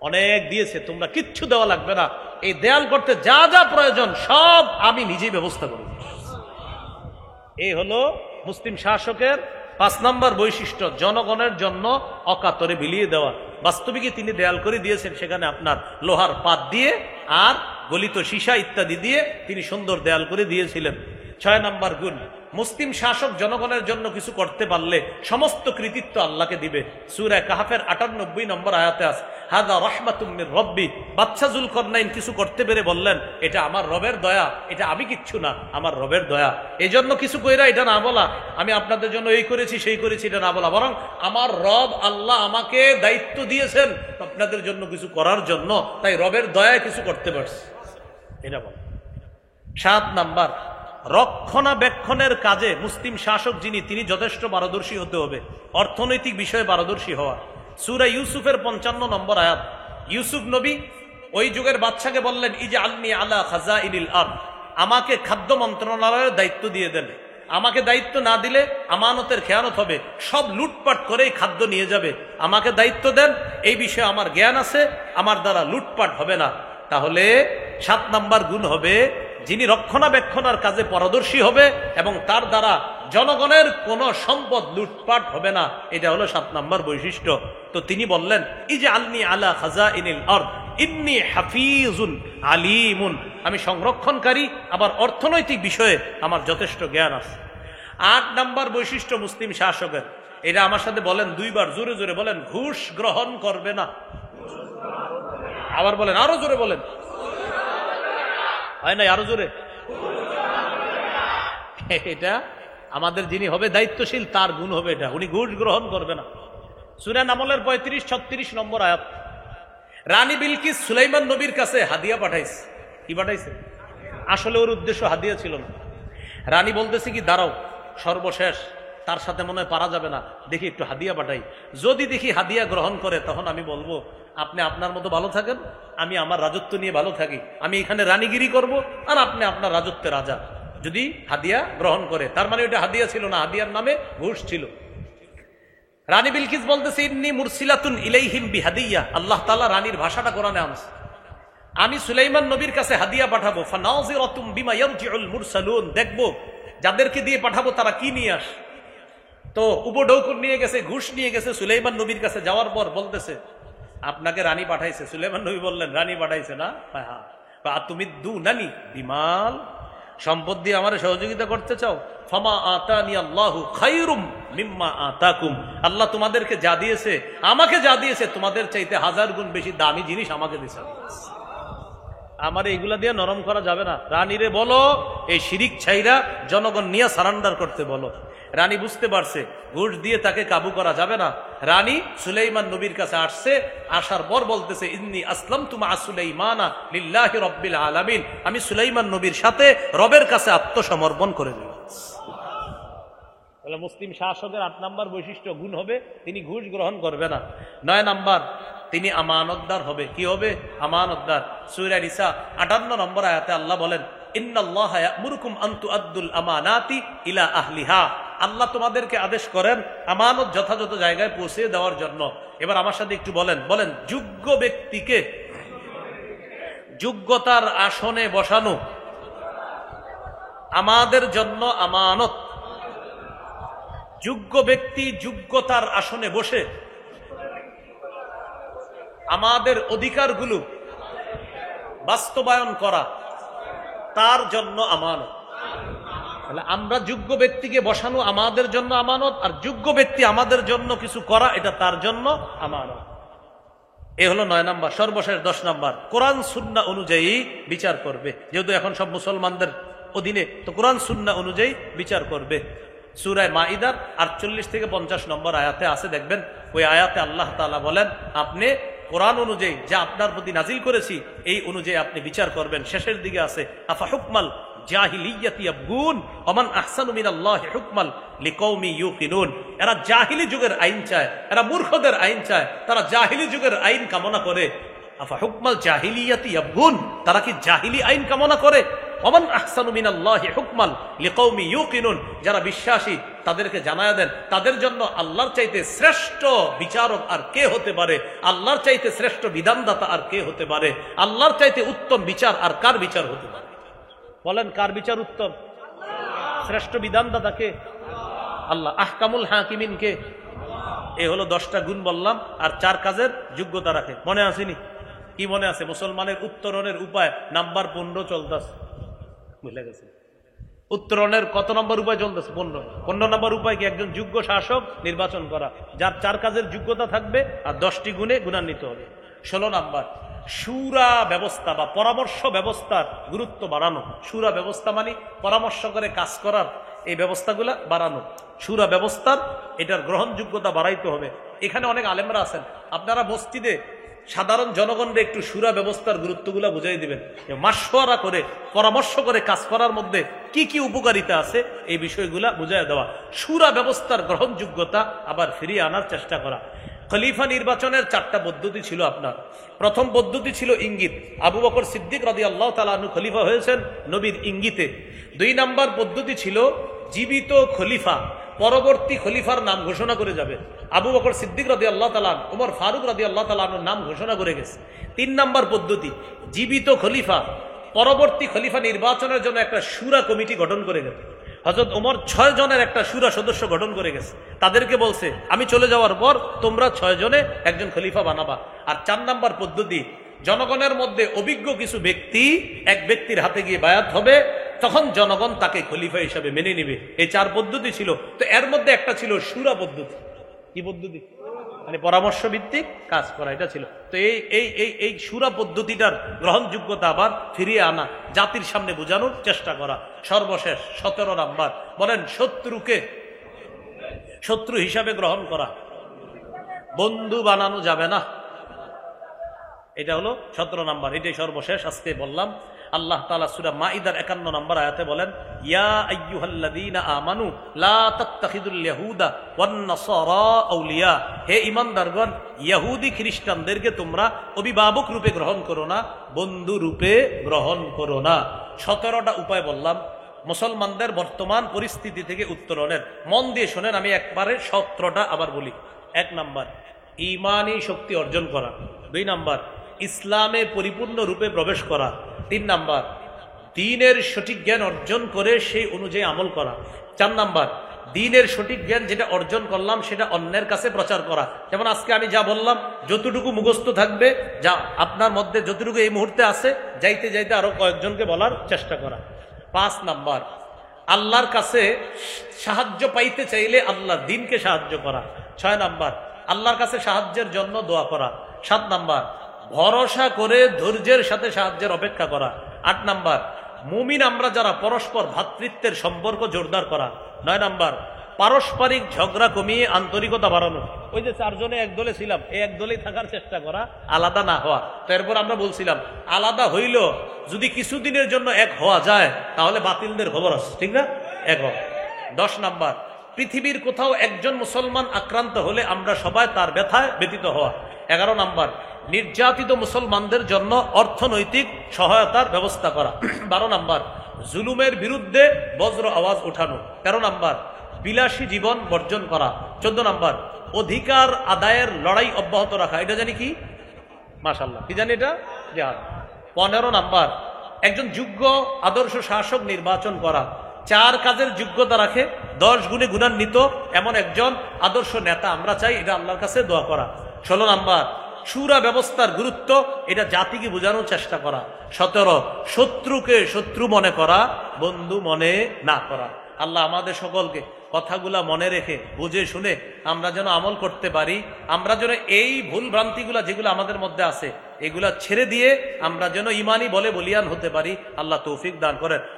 অনেক দিয়েছে, তোমরা কিচ্ছু দেওয়া লাগবে না, এই দেয়াল করতে যা যা প্রয়োজন সব আমি নিজেই ব্যবস্থা করব। এই হলো মুসলিম শাসকের 5 নম্বর বৈশিষ্ট্য, জনগণের জন্য অকাতরে বিলিয়ে দেওয়া। বাস্তবিকই তিনি দেয়াল করে দিয়েছেন, সেখানে আপনার লোহার পাত দিয়ে আর গলিত সীসা ইত্যাদি দিয়ে তিনি সুন্দর দেয়াল করে দিয়েছিলেন। 6 নম্বর গুণ, মুসলিম শাসক জনগণের জন্য কিছু করতে পারলে সমস্ত কৃতিত্ব আল্লাহকে দিবে। সূরা কাহফের 98 নম্বর আয়াতে আছে, হাদা রাহমাতুম মির রব্বি। বাদশা জুলকারনাইন কিছু করতে পেরে বললেন, এটা আমার রবের দয়া, এটা আমি কিচ্ছু না, আমার রবের দয়া। এই জন্য কিছু কইরা এটা না বলা, আমি আপনাদের জন্য এই করেছি সেই করেছি, এটা না বলা, বরং আমার রব আল্লাহ আমাকে দায়িত্ব দিয়েছেন আপনাদের জন্য কিছু করার জন্য, তাই রবের দয়ায় কিছু করতে পারছি, এটা বল। 7 নাম্বার, রক্ষণাবেক্ষণের কাজে মুসলিম শাসক যিনি, তিনি যথেষ্ট পারদর্শী হতে হবে, অর্থনৈতিক বিষয়ে পারদর্শী হওয়া। সূরা ইউসুফের 55 নম্বর আয়াত, ইউসুফ নবী ওই যুগের বাদশাকে বললেন, ইজআলনি আলা খাজাইনিল আরদ, আমাকে খাদ্য মন্ত্রণালয়ের দায়িত্ব দিয়ে দেন। আমাকে দায়িত্ব না দিলে আমানতের খেয়ানত হবে, সব লুটপাট করেই খাদ্য নিয়ে যাবে, আমাকে দায়িত্ব দেন, এই বিষয়ে আমার জ্ঞান আছে, আমার দ্বারা লুটপাট হবে না। তাহলে 7 নাম্বার গুণ হবে, যিনি রক্ষণাবেক্ষণের কাজে পারদর্শী হবে এবং তার দ্বারা জনগণের কোন সম্পদ লুটপাট হবে না, এটা হলো 7 নাম্বার বৈশিষ্ট্য। তো তিনি বললেন, ইজআলনি আলা খাজাইনিল আরদ ইন্নী হাফিজুন আলিমুন, আমি সংরক্ষণকারী, আবার অর্থনৈতিক বিষয়ে আমার যথেষ্ট জ্ঞান আছে। 8 নাম্বার বৈশিষ্ট্য মুসলিম শাসকের, এটা আমার সাথে বলেন 2 বার, জোরে জোরে বলেন, ঘুষ গ্রহণ করবে না। আবার বলেন, আরো জোরে বলেন, হয় না আরো জোরে। এটা আমাদের যিনি হবে দায়িত্বশীল তার গুণ হবে এটা, উনি ঘুষ গ্রহণ করবে না। সূরা নামলের 35-36 নম্বর আয়াত, রানী বিলকিস সুলাইমান নবীর কাছে হাদিয়া পাঠাইছে। কি পাঠাইছে? আসলে ওর উদ্দেশ্য হাদিয়া ছিল না। রানী বলতেছে কি, দাঁড়াও, সর্বশেষ তার সাথে মনে হয় পারা যাবে না, দেখি একটু হাদিয়া পাঠাই, যদি দেখি হাদিয়া গ্রহণ করে তখন আমি বলবো আপনি আপনার মতো ভালো থাকেন, আমি আমার রাজত্ব নিয়ে ভালো থাকি, আমি এখানে রানীগিরি করব, আর আপনি আপনার রাজত্বে রাজা। যদি হাদিয়া গ্রহণ করে, তার মানে ওটা হাদিয়া ছিল না, হাদিয়ার নামে ঘুষ ছিল। রানী বিলকিস বলতেছে, ইন্নী মুরসিলাতুন ইলাইহিম বিহাদিয়া, আল্লাহ তাআলা রানীর ভাষাটা কোরআনে আনছে, আমি সুলাইমান নবীর কাছে হাদিয়া পাঠাবো, ফানাযিরাতুম বিমা ইয়ারজিউল মুরসালুন, দেখবো যাদেরকে দিয়ে পাঠাবো তারা কি নিয়ে আসে। তো উপঢৌকন নিয়ে গেছে, ঘুষ নিয়ে গেছে, সুলাইমান নবীর কাছে যাওয়ার পর বলতেছে, আপনাকে রানী পাঠাইছে। সুলাইমান নবী বললেন, রানী পাঠাইছে না? হ্যাঁ। তুমি দুনানি বিমাল, সম্পদ দিয়ে আমার সহযোগিতা করতে চাও? ফামা আতানি আল্লাহু খায়রুম মিম্মা আতাকুম, আল্লাহ তোমাদেরকে যা দিয়েছে, আমাকে যা দিয়েছে, তোমাদের চাইতে 1000 গুণ বেশি দামি জিনিস আমাকে দিয়েছে। আমার এইগুলা দিয়ে নরম করা যাবে না। রানীরে বলো এই শিরিক ছাইরা জনগণ নিয়ে সারান্ডার করতে বলো। রানী বুঝতে পারছে ঘুষ দিয়ে তাকে কাবু করা যাবে না। রানী সুলাইমান নবীর কাছে আসছে, আসার পর বলতেছে, ইন্নী আসলামতু মা সুলাইমানা লিল্লাহি রাব্বিল আলামিন, আমি সুলাইমান নবীর সাথে রবের কাছে আত্মসমর্পণ করে দিলাম। তাহলে মুসলিম শাসকের 8 নাম্বার বৈশিষ্ট্য গুণ হবে, তিনি ঘুষ গ্রহণ করবে না। 9 নাম্বার, তিনি আমানতদার হবে। কি হবে? আমানতদার। সূরা নিসা 58 নম্বর আয়াতে আল্লাহ বলেন, ইন্নাল্লাহা ইয়া'মুরুকুম আন তুআদ্দুল আমানাতি ইলা আহলিহা, আল্লাহ তোমাদেরকে আদেশ করেন আমানত যথাযথ জায়গায় পৌঁছে দেওয়ার জন্য। এবার আমার সাথে একটু বলেন, যোগ্য ব্যক্তিকে যোগ্যতার আসনে বসানো আমাদের জন্য আমানত। যোগ্য ব্যক্তি যোগ্যতার আসনে বসে আমাদের অধিকারগুলো বাস্তবায়ন করা তার জন্য আমানত। তাহলে আমরা যোগ্য ব্যক্তিকে বসানো আমাদের জন্য আমানত, আর যোগ্য ব্যক্তি আমাদের জন্য কিছু করা এটা তার জন্য আমানত। এ হলো 9 নাম্বার। সর্বশেষ 10 নাম্বার, কোরআন সুন্নাহ অনুযায়ী বিচার করবে। যেহেতু এখন সব মুসলমানদের অধীনে, তো কোরআন সুন্নাহ অনুযায়ী বিচার করবে। সূরা মাইদার 48 থেকে 50 নম্বর আয়াতে আছে, দেখবেন ওই আয়াতে আল্লাহ তাআলা বলেন, আপনি কোরআন অনুযায়ী যা আপনার প্রতি নাজিল করেছি এই অনুযায়ী আপনি বিচার করবেন। শেষের দিকে আছে আফা হুকমাল জাহিলিয়াতি ইয়াবগুন ওমান আহসানু মিনাল্লাহি হুকমান লিকৌমি ইউকিনুন। এরা জাহিলি যুগের আইন চায়, এরা মূর্খদের আইন চায়, তারা জাহিলি যুগের আইন কামনা করে। আফা হুকমাল জাহিলিয়াতি ইয়াবগুন, তারা কি জাহিলি আইন কামনা করে? ওমান আহসানু মিনাল্লাহি হুকমান লিকৌমি ইউকিনুন, যারা বিশ্বাসী তাদেরকে জানায়া দেন তাদের জন্য আল্লাহর চাইতে শ্রেষ্ঠ বিচারক আর কে হতে পারে, আল্লাহর চাইতে শ্রেষ্ঠ বিধানদাতা আর কে হতে পারে, আল্লাহর চাইতে উত্তম বিচার আর কার বিচার হতে পারে? বলেন, কার বিচার উত্তম? শ্রেষ্ঠ বিধানদাতা কে? আল্লাহ। আহকামুল হাকিমিন কে? এ হলো 10টা গুণ বললাম, আর 4 কাজের যোগ্যতা রাখে। মনে আসেনি? কি মনে আছে? মুসলমানের উত্তরণের উপায় নাম্বার 15 চলতেছে, বুঝলে গেছে? উত্তরণের কত নম্বর উপায় চলতেছে? 15 নম্বর উপায় কি? একজন যোগ্য শাসক নির্বাচন করা, যার 4 কাজের যোগ্যতা থাকবে আর 10টি গুণে গুণান্বিত হবে। 16 নাম্বার, শুরা ব্যবস্থা বা পরামর্শ ব্যবস্থার গুরুত্ব বাড়ানো। শুরা ব্যবস্থা মানে পরামর্শ করে কাজ করার এই ব্যবস্থাগুলা বাড়ানো। শুরা ব্যবস্থার এটার গ্রহণযোগ্যতা বাড়াইতে হবে। এখানে অনেক আলেমরা আছেন, আপনারা মসজিদে সাধারণ জনগণকে একটু শুরা ব্যবস্থার গুরুত্বগুলা বুঝাই দিবেন। মাশওয়ারা করে পরামর্শ করে কাজ করার মধ্যে কি কি উপকারিতা আছে এই বিষয়গুলা বুঝাই দেওয়া। শুরা ব্যবস্থার গ্রহণযোগ্যতা আবার ফিরিয়ে আনার চেষ্টা করা। খলিফা নির্বাচনের 4টা পদ্ধতি ছিল আপনার। প্রথম পদ্ধতি ছিল ইঙ্গিত। আবু বকর সিদ্দিক রাদিয়াল্লাহু তাআলা আনহু খলিফা হয়েছেন নবীর ইঙ্গিতে। 2 নাম্বার পদ্ধতি ছিল জীবিত খলিফা পরবর্তী খলিফার নাম ঘোষণা করে যাবে। আবু বকর সিদ্দিক রাদিয়াল্লাহু তাআলা, ওমর ফারুক রাদিয়াল্লাহু তাআলা এর নাম ঘোষণা করে গেছে। 3 নাম্বার পদ্ধতি, জীবিত খলিফা পরবর্তী খলিফা নির্বাচনের জন্য একটা শুরা কমিটি গঠন করে গেছে। হযরত ওমর 6 জনের একটা শুরা সদস্য গঠন করে গেছে। তাদেরকে বলছে, আমি চলে যাওয়ার পর তোমরা 6 জনে একজন খলিফা বানাবা। আর 4 নাম্বার পদ্ধতি, জনগণের মধ্যে অভিজ্ঞ কিছু ব্যক্তি এক ব্যক্তির হাতে গিয়ে বায়াত হবে, তখন জনগণ তাকে খলিফা হিসাবে মেনে নেবে। এই 4 পদ্ধতি ছিল। তো এর মধ্যে একটা ছিল শুরা পদ্ধতি। কি পদ্ধতি? মানে পরামর্শ ভিত্তিক কাজ করা, এটা ছিল। তো এই শুরা পদ্ধতিটার গ্রহণযোগ্যতা আবার ফিরিয়ে আনা, জাতির সামনে বোঝানোর চেষ্টা করা। সর্বশেষ 17 নাম্বার, বলেন, শত্রুকে শত্রু হিসাবে গ্রহণ করা, বন্ধু বানানো যাবে না। এটা হলো 17 নাম্বার। এটাই সর্বশেষ আজকে বললাম। আল্লাহ তাআলা সূরা মাইদার 51 নম্বর আয়াতে বলেন, ইয়া আইয়ুহাল্লাযীনা আমানু লা তাত্তাখিযুল ইয়াহুদা ওয়ান নাসারা আউলিয়া, হে ঈমানদারগণ, ইহুদি খ্রিস্টানদেরকে তোমরা অভিভাবক রূপে গ্রহণ করো না, বন্ধু রূপে গ্রহণ করো না। 17টা উপায় বললাম মুসলমানদের বর্তমান পরিস্থিতি থেকে উত্তরণের। মন দিয়ে শোনেন, আমি একবারে 17টা আবার বলি। 1 নাম্বার, ঈমানী শক্তি অর্জন করা। 2 নাম্বার, ইসলামে পরিপূর্ণ রূপে প্রবেশ করা। 3 নাম্বার, দ্বীনের সঠিক জ্ঞান অর্জন করে সেই অনুযায়ী আমল করা। 4 নাম্বার, দ্বীনের সঠিক জ্ঞান যেটা অর্জন করলাম সেটা অন্যের কাছে প্রচার করা। যেমন আজকে আমি যা বললাম, যতটুকু মুখস্থ থাকবে, যা আপনার মধ্যে যতটুকু এই মুহূর্তে আছে, যাইতে যাইতে আরো কয়েকজনকে বলার চেষ্টা করা। 5 নাম্বার, আল্লাহর কাছে সাহায্য পাইতে চাইলে আল্লাহর দ্বীনকে সাহায্য করা। 6 নাম্বার, আল্লাহর কাছে সাহায্যের জন্য দোয়া করা। 7 নাম্বার, ভরসা করে ধৈর্যের সাথে সাহায্যের অপেক্ষা করা। 8 নাম্বার, মুমিন আমরা যারা পরস্পর ভ্রাতৃত্বের সম্পর্ক জোরদার করা। 9 নাম্বার, পারস্পরিক ঝগড়া কমিয়ে আন্তরিকতা বাড়ানো। ওই যে 4 জনে এক দলে ছিলাম, এই এক দলেই থাকার চেষ্টা করা, আলাদা না হওয়া। তারপর আমরা বলছিলাম, আলাদা হইল যদি কিছুদিনের জন্য এক হওয়া যায় তাহলে বাতিলদের খবর আছে, ঠিক না? এক হওয়া। 10 নাম্বার, পৃথিবীর কোথাও একজন মুসলমান আক্রান্ত হলে আমরা সবাই তার ব্যথায় ব্যতীত হওয়া। 11 নাম্বার, নির্যাতিত মুসলমানদের জন্য অর্থনৈতিক সহায়তার ব্যবস্থা করা। 12 নাম্বার, জুলুমের বিরুদ্ধে বজ্র আওয়াজ ওঠানো। 13 নাম্বার, বিলাসী জীবন বর্জন করা। 14 নাম্বার, অধিকার আদায়ের লড়াই অব্যাহত রাখা। এটা জানি কি? মাশাআল্লাহ, কি জানি এটা? জিহাদ। 15 নাম্বার, একজন যোগ্য আদর্শ শাসক নির্বাচন করা। 4 কাজের যোগ্যতা রাখে, 10 গুণে গুণান্বিত এমন একজন আদর্শ নেতা আমরা চাই, এটা আল্লাহর কাছে দোয়া করা। 16 নাম্বার, শুরা ব্যবস্থার গুরুত্ব, এটা জাতিকে বোঝানোর চেষ্টা করা। 17, শত্রুকে শত্রু মনে করা, বন্ধু মনে না করা। আল্লাহ আমাদের সকলকে কথাগুলা মনে রেখে বুঝে শুনে আমরা যেন আমল করতে পারি, আমরা যেন এই ভুল ভ্রান্তিগুলা যেগুলো আমাদের মধ্যে আছে এগুলা ছেড়ে দিয়ে আমরা যেন ইমানি বলে বলিয়ান হতে পারি। আল্লাহ তৌফিক দান করেন।